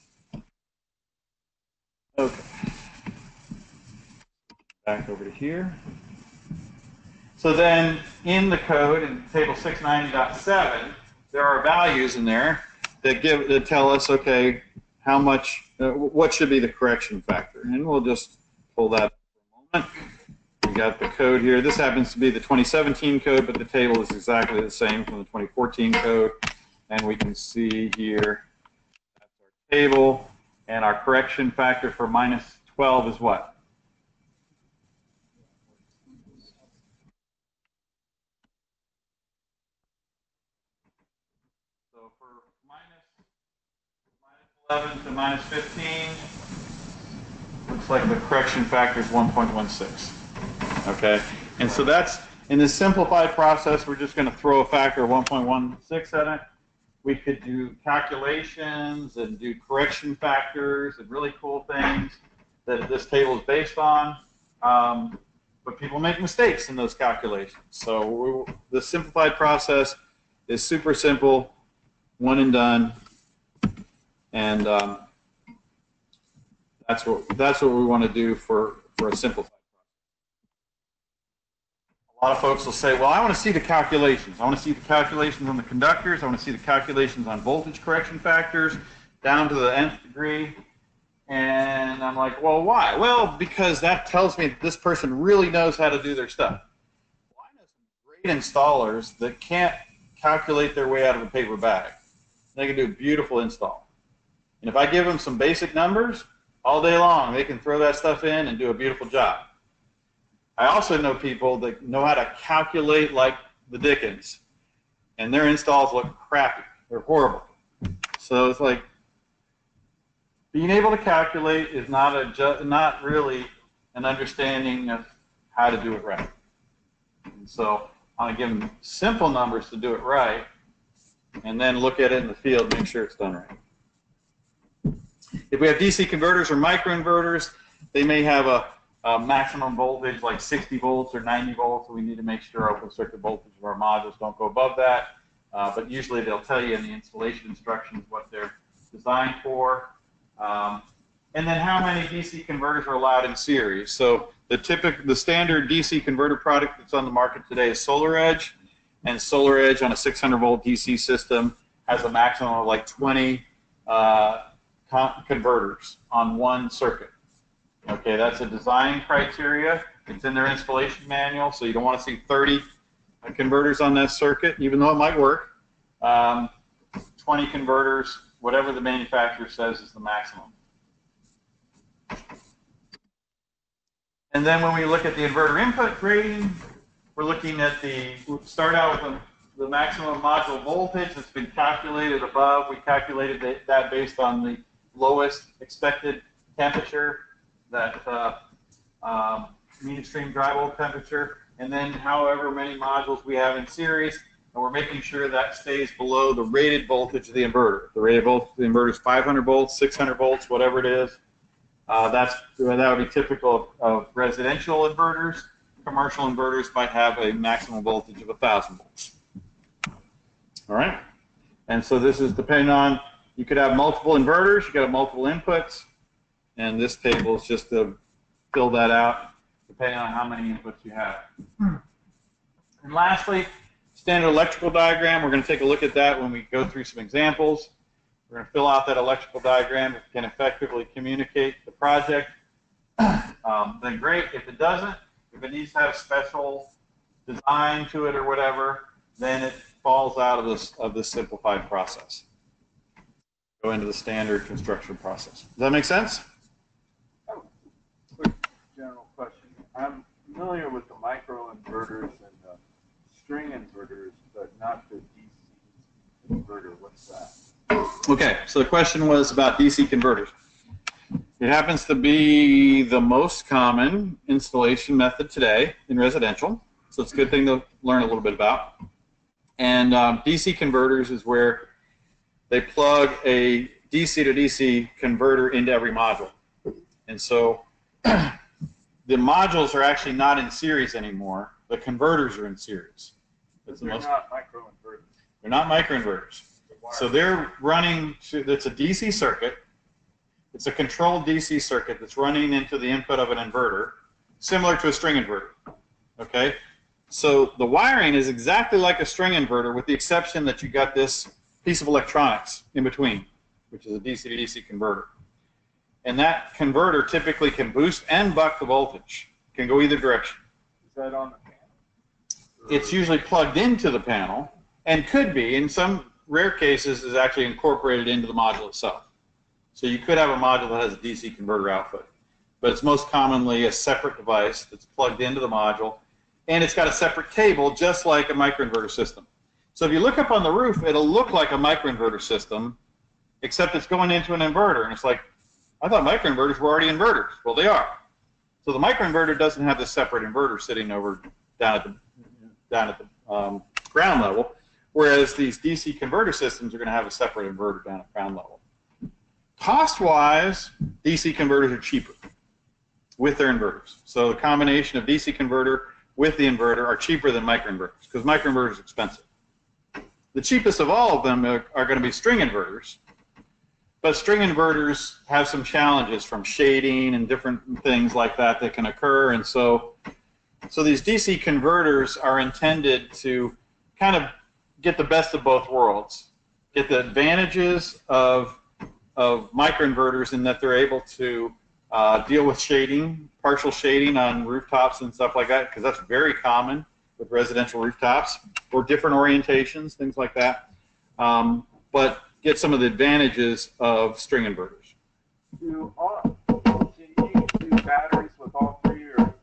Okay. Back over to here. So then, in the code, in table 690.7, there are values in there that tell us, okay, how much, what should be the correction factor, and we'll just pull that up for a moment. We got the code here. This happens to be the 2017 code, but the table is exactly the same from the 2014 code, and we can see here that's our table, and our correction factor for -12 is what? So for -11 to -15, looks like the correction factor is 1.16. Okay, and so that's in this simplified process. We're just going to throw a factor of 1.16 at it. We could do calculations and do correction factors and really cool things that this table is based on. But people make mistakes in those calculations. So the simplified process is super simple, one and done, and that's what we want to do for a simplified process. A lot of folks will say, well, I want to see the calculations. I want to see the calculations on the conductors. I want to see the calculations on voltage correction factors down to the nth degree. And I'm like, well, why? Well, because that tells me that this person really knows how to do their stuff. Well, I know some great installers that can't calculate their way out of a paper bag. They can do a beautiful install. And if I give them some basic numbers, all day long, they can throw that stuff in and do a beautiful job. I also know people that know how to calculate like the Dickens, and their installs look crappy. They're horrible. So it's like being able to calculate is not really an understanding of how to do it right. And so I'm going to give them simple numbers to do it right, and then look at it in the field and make sure it's done right. If we have DC converters or microinverters, they may have a maximum voltage like 60 volts or 90 volts, so we need to make sure open circuit voltage of our modules don't go above that. But usually they'll tell you in the installation instructions what they're designed for. And then how many DC converters are allowed in series. So the standard DC converter product that's on the market today is SolarEdge, and SolarEdge on a 600 volt DC system has a maximum of like 20 converters on one circuit. Okay, that's a design criteria. It's in their installation manual, so you don't want to see 30 converters on that circuit, even though it might work. 20 converters, whatever the manufacturer says is the maximum. And then when we look at the inverter input grading, we're looking at we'll start out with the maximum module voltage that's been calculated above. We calculated that based on the lowest expected temperature, that mean extreme dry bulb temperature, and then however many modules we have in series, and we're making sure that stays below the rated voltage of the inverter. The rated voltage of the inverter is 500 volts, 600 volts, whatever it is. That would be typical of residential inverters. Commercial inverters might have a maximum voltage of 1,000 volts. All right? And so this is depending on, you could have multiple inverters, you could have multiple inputs, and this table is just to fill that out depending on how many inputs you have. And lastly, standard electrical diagram. We're going to take a look at that when we go through some examples. We're going to fill out that electrical diagram. If it can effectively communicate the project, then great. If it doesn't, if it needs to have special design to it or whatever, then it falls out of this simplified process. Go into the standard construction process. Does that make sense? Oh, quick general question. I'm familiar with the microinverters and the string inverters, but not the DC inverter. What's that? Okay, so the question was about DC converters. It happens to be the most common installation method today in residential, so it's a good thing to learn a little bit about. And DC converters is where they plug a DC to DC converter into every module. And so the modules are actually not in series anymore. The converters are in series. They're not microinverters. They're not microinverters. So they're running, it's a DC circuit. It's a controlled DC circuit that's running into the input of an inverter, similar to a string inverter. Okay? So the wiring is exactly like a string inverter, with the exception that you got this piece of electronics in between, which is a DC to DC converter. And that converter typically can boost and buck the voltage. It can go either direction. Is that on the panel? It's usually plugged into the panel, and could be, in some rare cases, is actually incorporated into the module itself. So you could have a module that has a DC converter output, but it's most commonly a separate device that's plugged into the module, and it's got a separate cable, just like a microinverter system. So if you look up on the roof, it'll look like a microinverter system, except it's going into an inverter, and it's like, I thought microinverters were already inverters. Well, they are. So the microinverter doesn't have this separate inverter sitting over down at the ground level, whereas these DC converter systems are going to have a separate inverter down at ground level. Cost-wise, DC converters are cheaper with their inverters. So the combination of DC converter with the inverter are cheaper than microinverters, because microinverters are expensive. The cheapest of all of them are going to be string inverters, but string inverters have some challenges from shading and different things like that that can occur, and so these DC converters are intended to kind of get the best of both worlds, get the advantages of microinverters in that they're able to deal with shading, partial shading on rooftops and stuff like that, because that's very common with residential rooftops, or different orientations, things like that. But get some of the advantages of string inverters. Can you do batteries with all three, or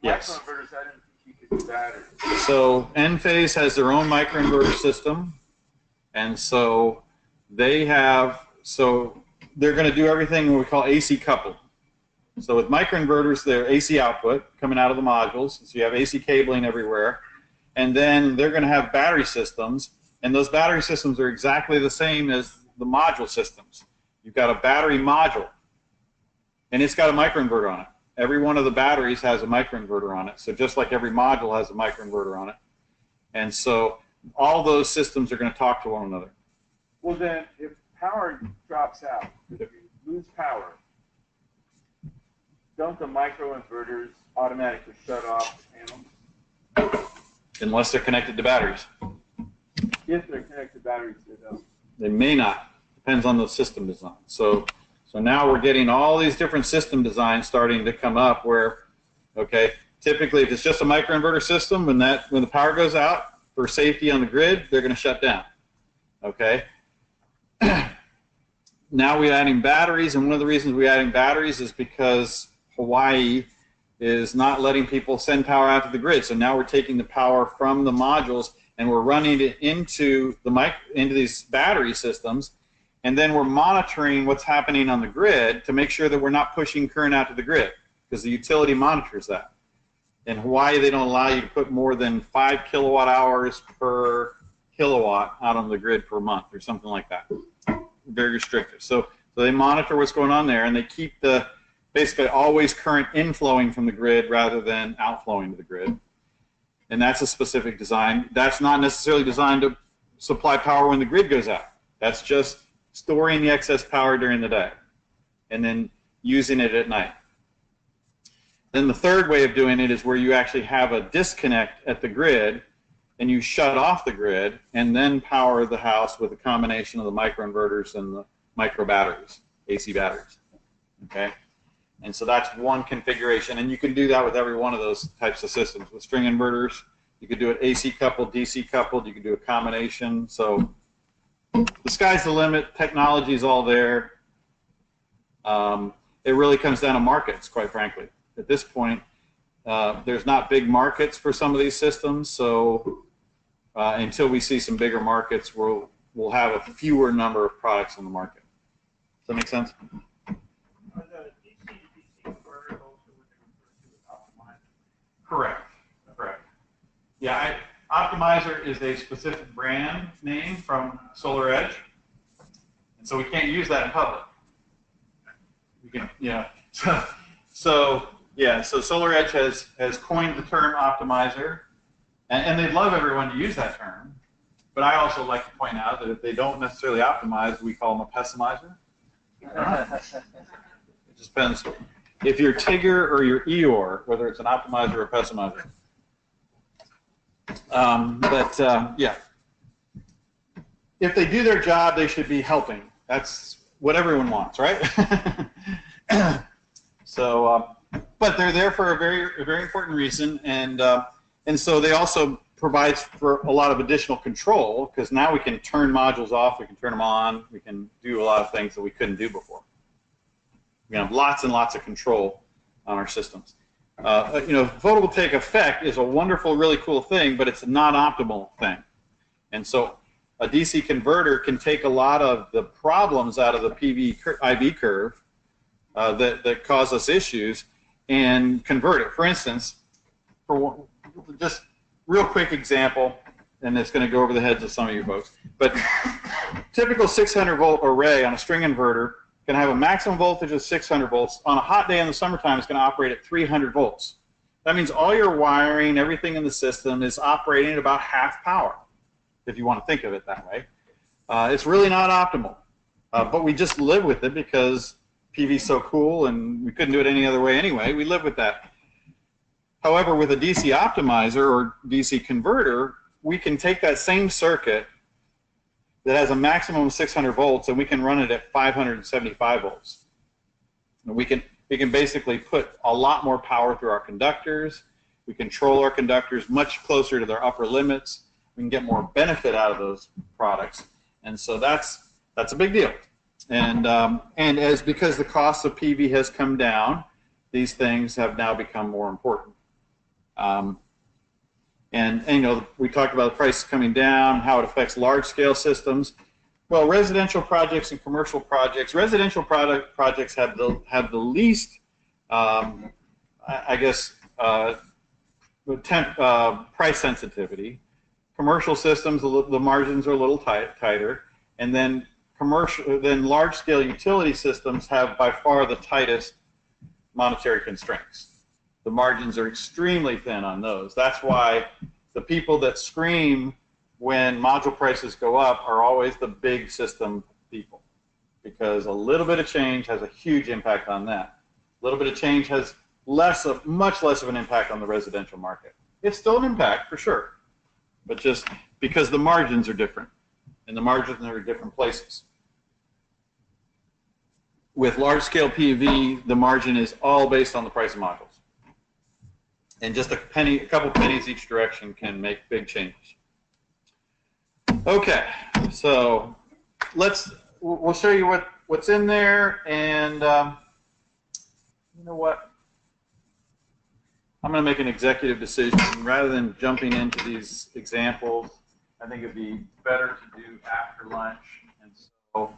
Yes. microinverters? I didn't think you could do batteries. So Enphase has their own microinverter system, and so they're going to do everything we call AC coupled. So with microinverters, they're AC output coming out of the modules, so you have AC cabling everywhere, and then they're going to have battery systems, and those battery systems are exactly the same as the module systems. You've got a battery module, and it's got a microinverter on it. Every one of the batteries has a microinverter on it, so just like every module has a microinverter on it. And so all those systems are going to talk to one another. Well, then, if power drops out, if you lose power, don't the microinverters automatically shut off the panels? Unless they're connected to batteries. If they're connected to batteries, they don't. They may not. Depends on the system design. So now we're getting all these different system designs starting to come up where, okay, typically if it's just a microinverter system, when the power goes out for safety on the grid, they're going to shut down. Okay. Now we're adding batteries, and one of the reasons we're adding batteries is because Hawaii is not letting people send power out to the grid. So now we're taking the power from the modules and we're running it into these battery systems, and then we're monitoring what's happening on the grid to make sure that we're not pushing current out to the grid, because the utility monitors that. In Hawaii, they don't allow you to put more than 5 kilowatt hours per kilowatt out on the grid per month or something like that. Very restrictive. So they monitor what's going on there, and they keep the basically always current inflowing from the grid rather than outflowing to the grid. And that's a specific design. That's not necessarily designed to supply power when the grid goes out. That's just storing the excess power during the day and then using it at night. Then the third way of doing it is where you actually have a disconnect at the grid and you shut off the grid and then power the house with a combination of the microinverters and the micro batteries, AC batteries. Okay? And so that's one configuration, and you can do that with every one of those types of systems. With string inverters, you could do it AC coupled, DC coupled, you could do a combination. So the sky's the limit, technology is all there. It really comes down to markets, quite frankly. At this point, there's not big markets for some of these systems, so until we see some bigger markets, we'll have a fewer number of products on the market. Does that make sense? Correct. Correct. Yeah, Optimizer is a specific brand name from SolarEdge, and so we can't use that in public. We can, yeah. So SolarEdge has coined the term optimizer, and they'd love everyone to use that term. But I also like to point out that if they don't necessarily optimize, we call them a pessimizer. It just depends. If you're Tigger or you're Eeyore, whether it's an optimizer or a pessimizer. Yeah. If they do their job, they should be helping. That's what everyone wants, right? So, but they're there for a very important reason, and so they also provide for a lot of additional control, because now we can turn modules off, we can turn them on, we can do a lot of things that we couldn't do before. We have lots and lots of control on our systems. Photovoltaic effect is a wonderful, really cool thing, but it's a non-optimal thing. And so a DC converter can take a lot of the problems out of the IV curve that cause us issues and convert it. For instance, for just real quick example, and it's going to go over the heads of some of you folks, but typical 600 volt array on a string inverter can have a maximum voltage of 600 volts. On a hot day in the summertime, it's going to operate at 300 volts. That means all your wiring, everything in the system is operating at about half power, if you want to think of it that way. It's really not optimal, but we just live with it because PV's so cool and we couldn't do it any other way anyway. We live with that. However, with a DC optimizer or DC converter, we can take that same circuit that has a maximum of 600 volts, and we can run it at 575 volts. And we can basically put a lot more power through our conductors. We control our conductors much closer to their upper limits. We can get more benefit out of those products. And so that's a big deal. And because the cost of PV has come down, these things have now become more important. And you know, we talked about the prices coming down, how it affects large-scale systems. Well, residential projects and commercial projects. Residential projects have the least, I guess, price sensitivity. Commercial systems, the margins are a little tighter, and then large-scale utility systems have by far the tightest monetary constraints. The margins are extremely thin on those. That's why the people that scream when module prices go up are always the big system people, because a little bit of change has a huge impact on that. A little bit of change has much less of an impact on the residential market. It's still an impact for sure, but just because the margins are different, and the margins are in different places. With large-scale PV, the margin is all based on the price of modules. And just a couple pennies each direction can make big changes. Okay, so we'll show you what's in there, and you know what? I'm going to make an executive decision rather than jumping into these examples. I think it'd be better to do after lunch. And so,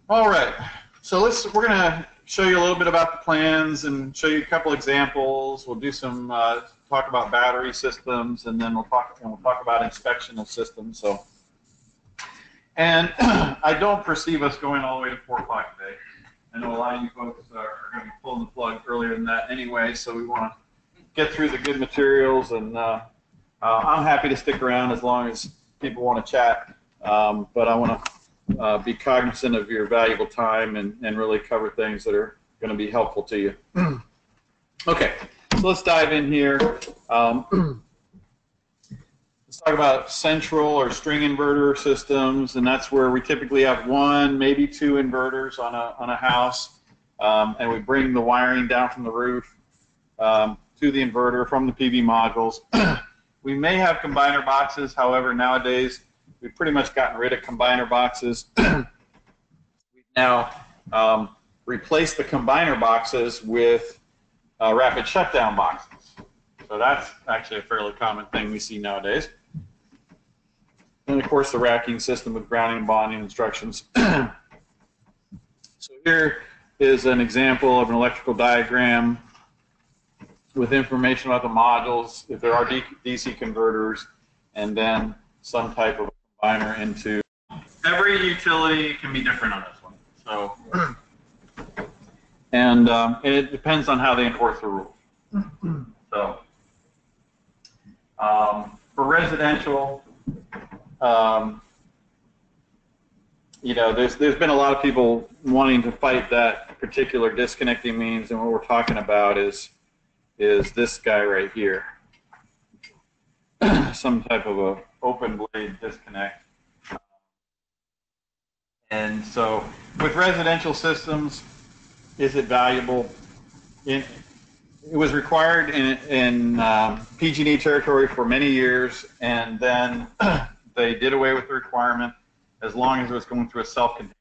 all right. So we're going to show you a little bit about the plans and show you a couple examples. We'll do some talk about battery systems, and then we'll talk about inspection of systems. So, and I don't perceive us going all the way to 4 o'clock today. I know a lot of you folks are going to be pulling the plug earlier than that anyway, so we want to get through the good materials, and I'm happy to stick around as long as people want to chat, but I want to be cognizant of your valuable time and really cover things that are going to be helpful to you. Okay, so let's dive in here. Let's talk about central or string inverter systems, and that's where we typically have 1, maybe 2 inverters on a house, and we bring the wiring down from the roof to the inverter from the PV modules. We may have combiner boxes. However, nowadays we've pretty much gotten rid of combiner boxes. We've now replaced the combiner boxes with rapid shutdown boxes. So that's actually a fairly common thing we see nowadays. And of course the racking system with grounding and bonding instructions. So here is an example of an electrical diagram with information about the modules, if there are DC converters, and then some type of combiner into. Every utility can be different on this one. So, and it depends on how they enforce the rules. So, for residential, you know, there's been a lot of people wanting to fight that particular disconnecting means, and what we're talking about is this guy right here. Some type of a open blade disconnect. And so with residential systems, is it valuable? It was required in PG&E territory for many years, and then they did away with the requirement as long as it was going through a self-contained.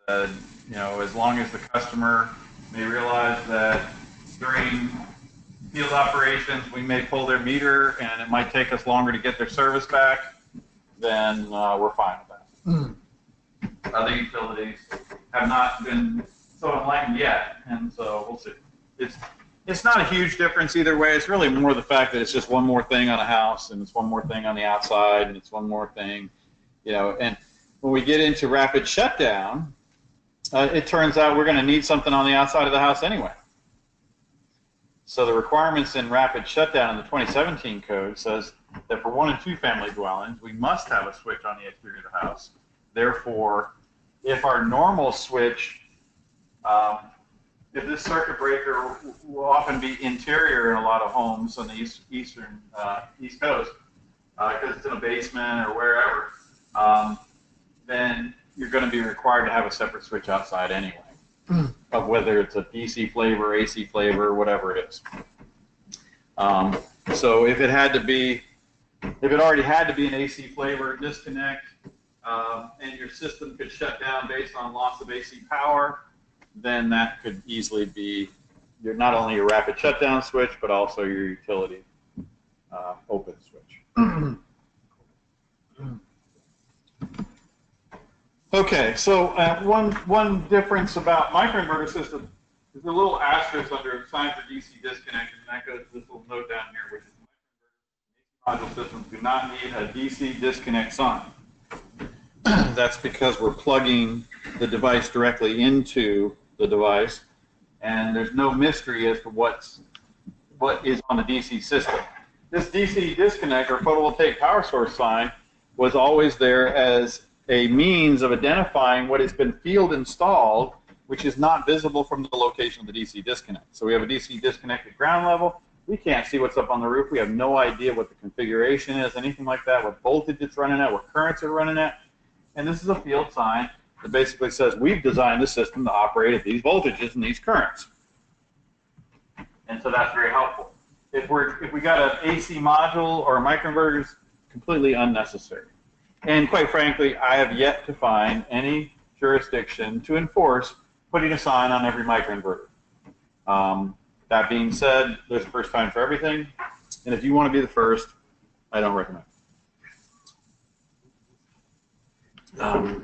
And then they said, you know, as long as the customer may realize that during field operations we may pull their meter and it might take us longer to get their service back, then we're fine with that. Other utilities have not been so enlightened yet, and so we'll see. It's not a huge difference either way. It's really more the fact that it's just one more thing on a house, and it's one more thing on the outside, and it's one more thing, you know. And when we get into rapid shutdown, it turns out we're going to need something on the outside of the house anyway. So the requirements in rapid shutdown in the 2017 code says that for 1 and 2 family dwellings, we must have a switch on the exterior of the house. Therefore, if our normal switch, if this circuit breaker will often be interior in a lot of homes on the East Coast, because it's in a basement or wherever, then you're going to be required to have a separate switch outside anyway, of whether it's a DC flavor, AC flavor, whatever it is. So if it had to be if it already had to be an AC flavor disconnect, and your system could shut down based on loss of AC power, then that could easily be not only your rapid shutdown switch, but also your utility open switch. Okay, so one difference about microinverter system is a little asterisk under sign for DC disconnect, and that goes to this little note down here, which is module systems do not need a DC disconnect sign. That's because we're plugging the device directly into the device, and there's no mystery as to what is on the DC system. This DC disconnect or photovoltaic power source sign was always there as a means of identifying what has been field installed, which is not visible from the location of the DC disconnect. So we have a DC disconnect at ground level. We can't see what's up on the roof. We have no idea what the configuration is, anything like that, what voltage it's running at, what currents are running at. And this is a field sign that basically says we've designed the system to operate at these voltages and these currents. And so that's very helpful. If we got an AC module or a microinverter, it's completely unnecessary. And quite frankly, I have yet to find any jurisdiction to enforce putting a sign on every microinverter. That being said, there's a first time for everything, and if you want to be the first, I don't recommend it.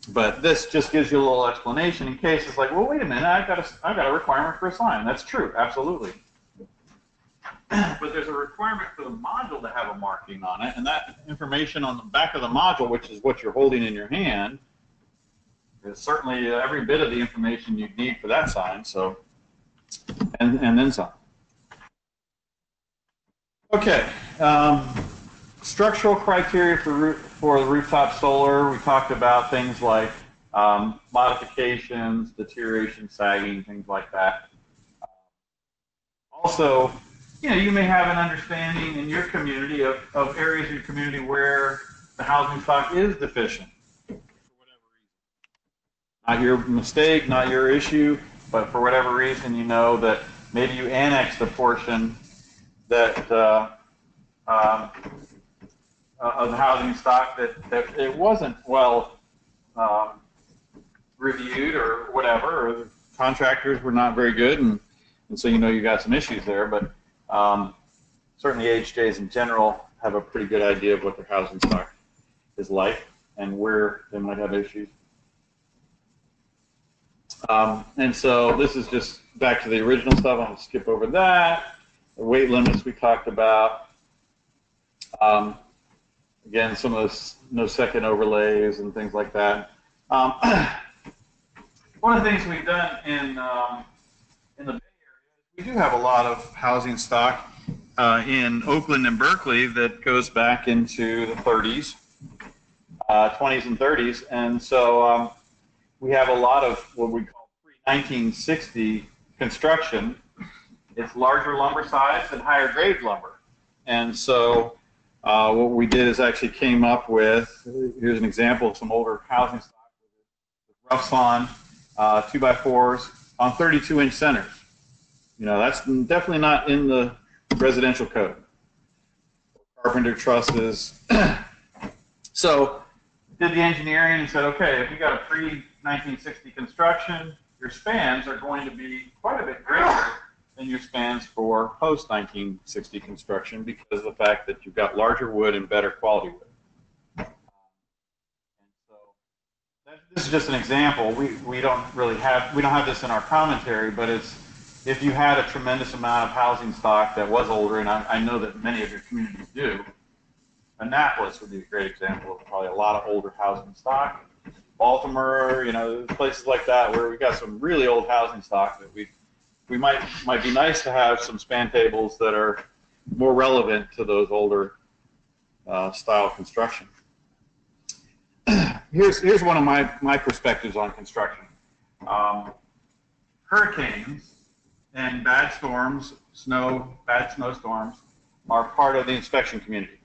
But this just gives you a little explanation in case it's like, well, wait a minute, I've got a requirement for a sign. That's true, absolutely. But there's a requirement for the module to have a marking on it, and that information on the back of the module, which is what you're holding in your hand, is certainly every bit of the information you need for that sign. So. And then some. Okay, structural criteria for the rooftop solar. We talked about things like modifications, deterioration, sagging, things like that. Also, you may have an understanding in your community of areas of your community where the housing stock is deficient for whatever reason. Not your mistake, not your issue. But for whatever reason, you know that maybe you annexed a portion that of the housing stock that it wasn't well reviewed or whatever, or the contractors were not very good, and so you got some issues there. But certainly HJs in general have a pretty good idea of what their housing stock is like and where they might have issues. And so this is just back to the original stuff. I'm going to skip over that. The weight limits we talked about. Again, some of those no second overlays and things like that. One of the things we've done in the Bay Area, we do have a lot of housing stock in Oakland and Berkeley that goes back into the 30s, 20s and 30s. And so we have a lot of what we call pre-1960 construction. It's larger lumber size and higher grade lumber. And so what we did is actually came up with, here's an example of some older housing stock with rough sawn 2x4s on 32-inch centers. That's definitely not in the residential code. Carpenter trusses. So did the engineering and said, okay, if you got a pre-1960 construction, your spans are going to be quite a bit greater than your spans for post-1960 construction because of the fact that you've got larger wood and better quality wood. And so this is just an example. We don't have this in our commentary, but it's if you had a tremendous amount of housing stock that was older, and I know that many of your communities do. Annapolis would be a great example of probably a lot of older housing stock. Baltimore, places like that where we got some really old housing stock that we might be nice to have some span tables that are more relevant to those older style construction. Here's one of my perspectives on construction. Hurricanes and bad storms, bad snowstorms, are part of the inspection community.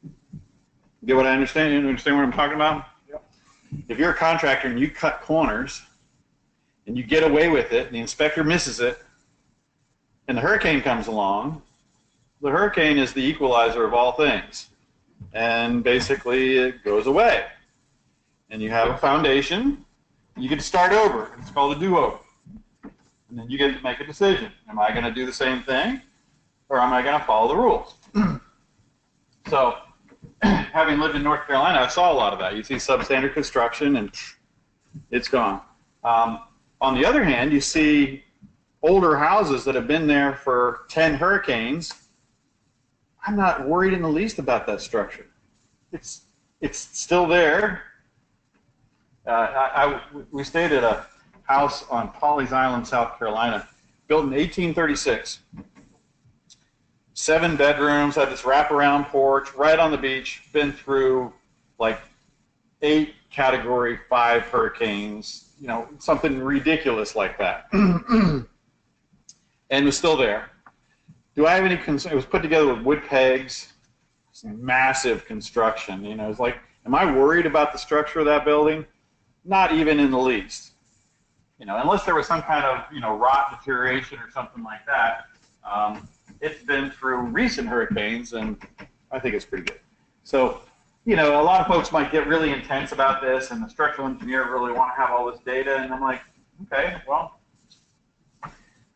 You get what I understand? You understand what I'm talking about? Yep. If you're a contractor and you cut corners and you get away with it and the inspector misses it and the hurricane comes along, the hurricane is the equalizer of all things. And basically it goes away. And you have a foundation. You get to start over. It's called a do-over. And then you get to make a decision. Am I going to do the same thing? Or am I going to follow the rules? So, having lived in North Carolina, I saw a lot of that. You see substandard construction, and it's gone. On the other hand, you see older houses that have been there for 10 hurricanes. I'm not worried in the least about that structure. It's still there. We stayed at a house on Pawleys Island, South Carolina, built in 1836. 7 bedrooms, had this wraparound porch right on the beach, been through like 8 Category 5 hurricanes, you know, something ridiculous like that. And was still there. Do I have any concern? It was put together with wood pegs, massive construction. You know, it's like, am I worried about the structure of that building? Not even in the least. You know, unless there was some kind of, you know, rot deterioration or something like that. It's been through recent hurricanes, and I think it's pretty good. So, you know, a lot of folks might get really intense about this, and the structural engineer really want to have all this data, and I'm like, okay, well,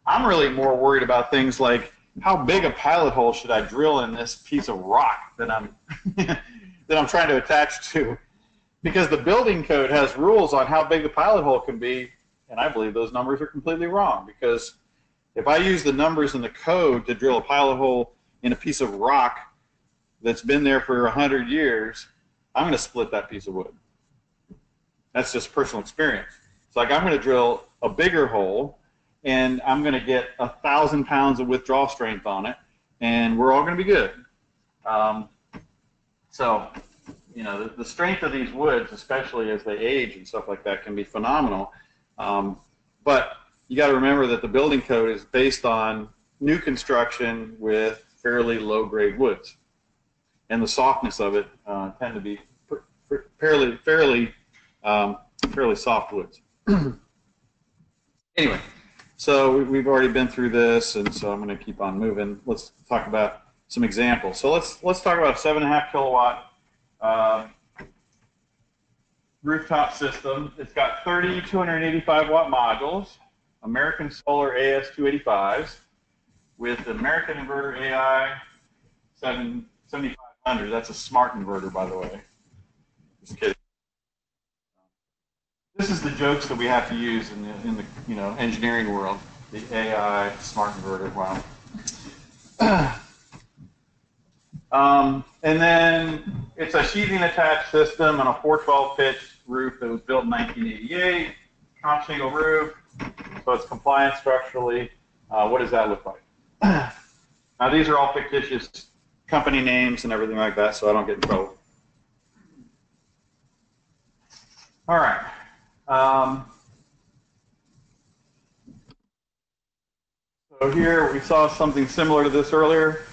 I'm really more worried about things like, how big a pilot hole should I drill in this piece of rock that I'm that I'm trying to attach to? Because the building code has rules on how big the pilot hole can be, and I believe those numbers are completely wrong. Because if I use the numbers in the code to drill a pilot hole in a piece of rock that's been there for 100 years, I'm going to split that piece of wood. That's just personal experience. It's like I'm going to drill a bigger hole, and I'm going to get 1,000 pounds of withdrawal strength on it, and we're all going to be good. So, you know, the strength of these woods, especially as they age and stuff like that, can be phenomenal. But you got to remember that the building code is based on new construction with fairly low-grade woods, and the softness of it tend to be fairly soft woods. Anyway. So we've already been through this, and so I'm going to keep on moving. Let's talk about some examples. So let's talk about a 7.5 kilowatt rooftop system. It's got 30 285 watt modules, American Solar AS285s, with American Inverter AI 7500. That's a smart inverter, by the way. Just kidding. This is the jokes that we have to use in the you know, engineering world. The AI smart inverter. Wow. And then it's a sheathing attached system on a 412 pitch roof that was built in 1988. Comp shingle roof, so it's compliant structurally. What does that look like? Now these are all fictitious company names and everything like that, so I don't get in trouble. All right. So here we saw something similar to this earlier,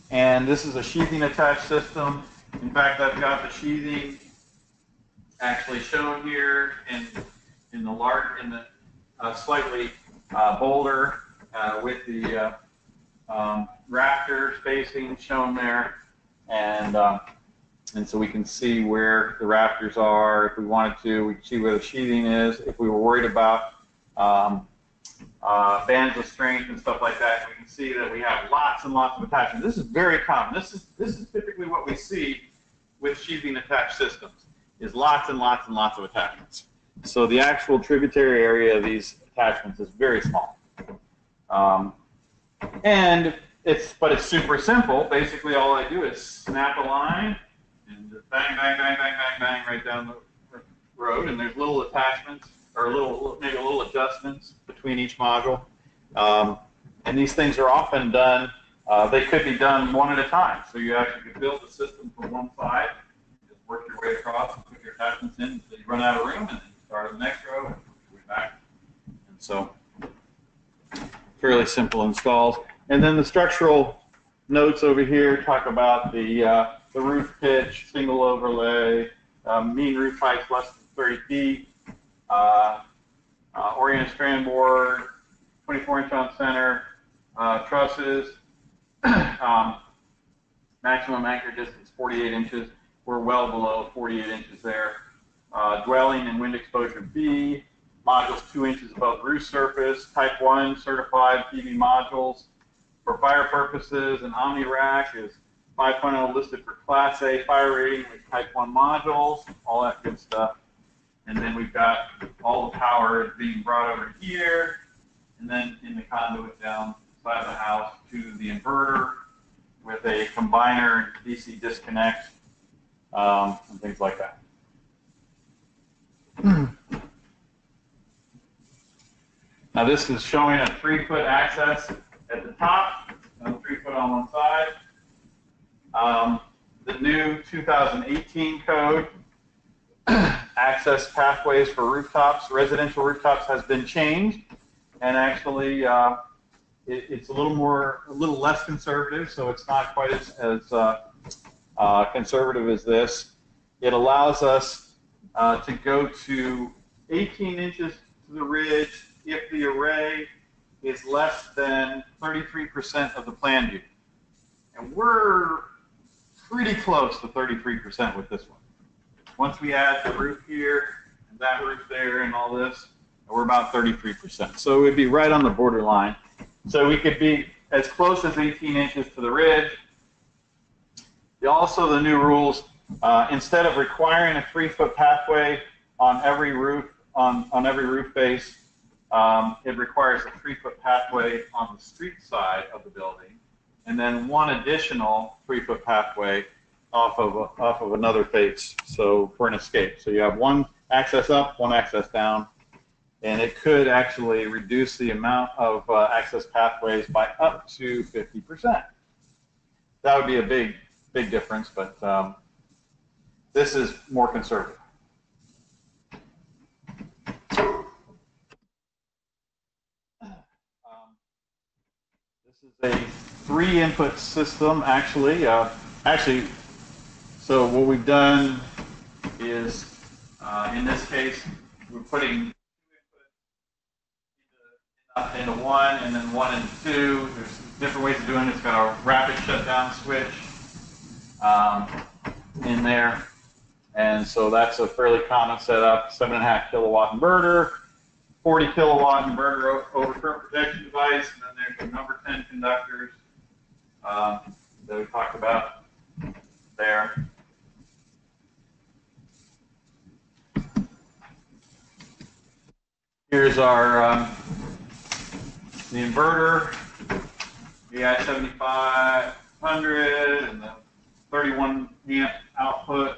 and this is a sheathing attached system. In fact, I've got the sheathing actually shown here in the slightly bolder with the rafter spacing shown there, and so we can see where the rafters are. If we wanted to, we can see where the sheathing is. If we were worried about bands of strength and stuff like that, we can see that we have lots and lots of attachments. This is very common. This is typically what we see with sheathing attached systems, is lots and lots and lots of attachments. So the actual tributary area of these attachments is very small. And it's super simple. Basically, all I do is snap a line and just bang, bang, bang, bang, bang, bang right down the road. And there's little attachments, or maybe a little adjustments between each module. And these things are often done, they could be done one at a time. So you actually could build the system from one side, just work your way across and put your attachments in until you run out of room, and then start on the next row and work your way back. And so, fairly simple installs. And then the structural notes over here talk about the roof pitch, single overlay, mean roof height less than 30 feet, oriented strand board, 24-inch on center, trusses, Maximum anchor distance 48 inches. We're well below 48 inches there. Dwelling and wind exposure B. Modules 2 inches above the roof surface. Type 1 certified PV modules. For fire purposes, an Omni rack is 5.0 listed for Class A fire rating with Type 1 modules, all that good stuff. And then we've got all the power being brought over here, and then in the conduit down side of the house to the inverter with a combiner and DC disconnect, and things like that. Now this is showing a 3-foot access at the top, and 3 foot on one side. The new 2018 code, access pathways for rooftops, residential rooftops, has been changed, and actually it's a little less conservative, so it's not quite as conservative as this. It allows us to go to 18 inches to the ridge if the array is less than 33% of the planned unit. And we're pretty close to 33% with this one. Once we add the roof here, and that roof there, and all this, we're about 33%. So it would be right on the borderline. So we could be as close as 18 inches to the ridge. Also, the new rules, instead of requiring a 3-foot pathway on every roof, on every roof face, it requires a 3-foot pathway on the street side of the building, and then one additional 3-foot pathway off of another face, so for an escape. So you have one access up, one access down, and it could actually reduce the amount of access pathways by up to 50%. That would be a big difference, but this is more conservative. This is a 3-input system, actually. So what we've done is, in this case, we're putting 2 inputs into 1, and then 1 into 2. There's different ways of doing it. It's got a rapid shutdown switch in there, and so that's a fairly common setup. 7.5 kilowatt inverter, 40 kilowatt inverter over current protection device, and then there's the number 10 conductors that we talked about there. Here's our the inverter, the i7500, and the 31 amp output,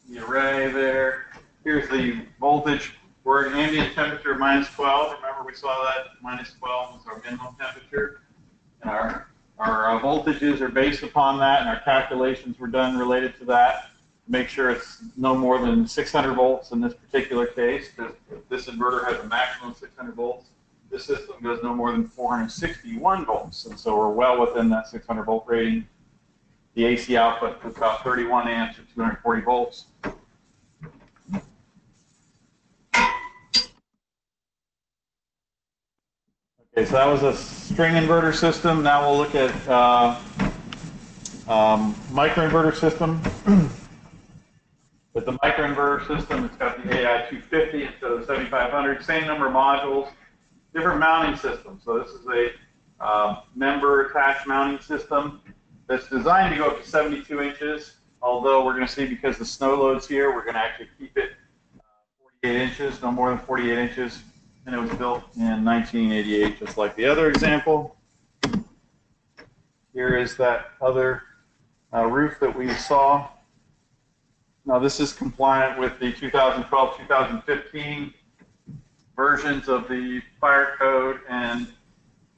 the array there. Here's the voltage. We're at ambient temperature of -12. Remember, we saw that -12 was our minimum temperature. And our voltages are based upon that, and our calculations were done related to that. Make sure it's no more than 600 volts in this particular case, because this inverter has a maximum of 600 volts. This system goes no more than 461 volts, and so we're well within that 600 volt rating. The AC output is about 31 amps or 240 volts. Okay, so that was a string inverter system. Now we'll look at microinverter system. With the microinverter system, it's got the AI250 instead of the 7500. Same number of modules, different mounting system. So this is a member attached mounting system that's designed to go up to 72 inches. Although we're going to see, because the snow load's here, we're going to actually keep it 48 inches, no more than 48 inches. And it was built in 1988, just like the other example. Here is that other roof that we saw. Now this is compliant with the 2012-2015 versions of the fire code and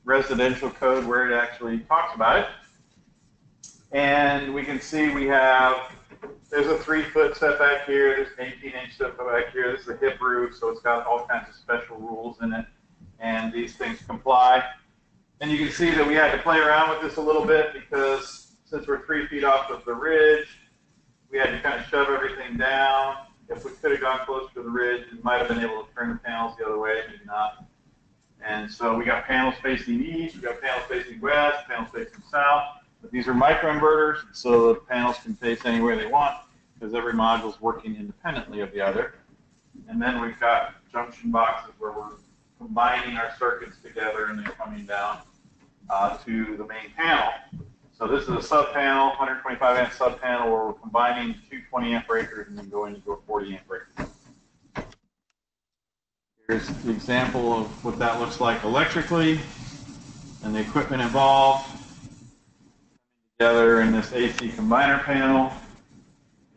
residential code, where it actually talks about it. And we can see we have, there's a 3-foot setback here, there's an 18-inch setback here, this is a hip roof, so it's got all kinds of special rules in it, and these things comply. And you can see that we had to play around with this a little bit, because since we're 3 feet off of the ridge, we had to kind of shove everything down. If we could have gone closer to the ridge, we might have been able to turn the panels the other way, maybe not. And so we got panels facing east, we got panels facing west, panels facing south. But these are microinverters, so the panels can face anywhere they want because every module is working independently of the other. And then we've got junction boxes where we're combining our circuits together and they're coming down to the main panel. So this is a sub panel, 125 amp sub panel, where we're combining two 20 amp breakers and then going into a 40 amp breaker. Here's the example of what that looks like electrically and the equipment involved together in this AC combiner panel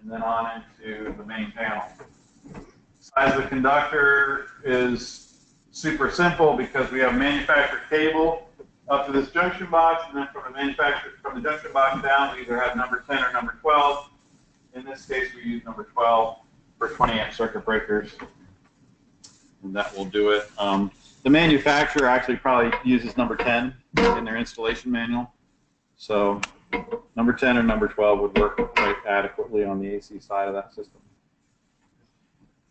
and then on into the main panel. Size of the conductor is super simple because we have manufactured cable up to this junction box, and then from the junction box down, we either have number 10 or number 12. In this case, we use number 12 for 20 amp circuit breakers, and that will do it. The manufacturer actually probably uses number 10 in their installation manual, so number 10 or number 12 would work quite adequately on the AC side of that system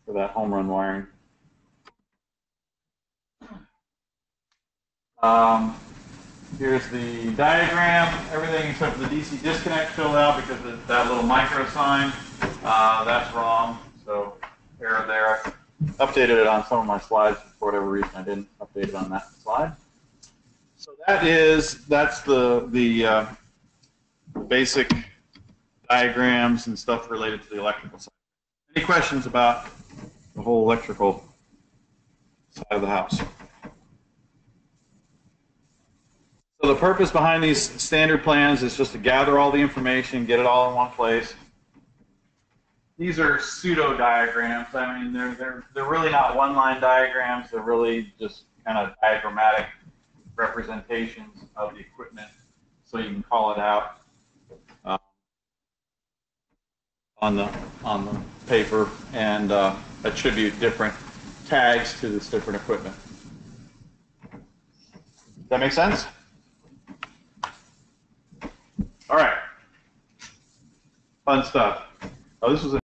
for that home run wiring. Here's the diagram, everything except for the DC disconnect filled out because of that little micro sign. That's wrong, so error there. I updated it on some of my slides. For whatever reason, I didn't update it on that slide. So that's the basic diagrams and stuff related to the electrical side. Any questions about the whole electrical side of the house? So the purpose behind these standard plans is just to gather all the information, get it all in one place. These are pseudo diagrams. I mean, they're really not one-line diagrams. They're really just kind of diagrammatic representations of the equipment, so you can call it out on the paper and attribute different tags to this different equipment. Does that make sense? All right. Fun stuff. Oh, this was a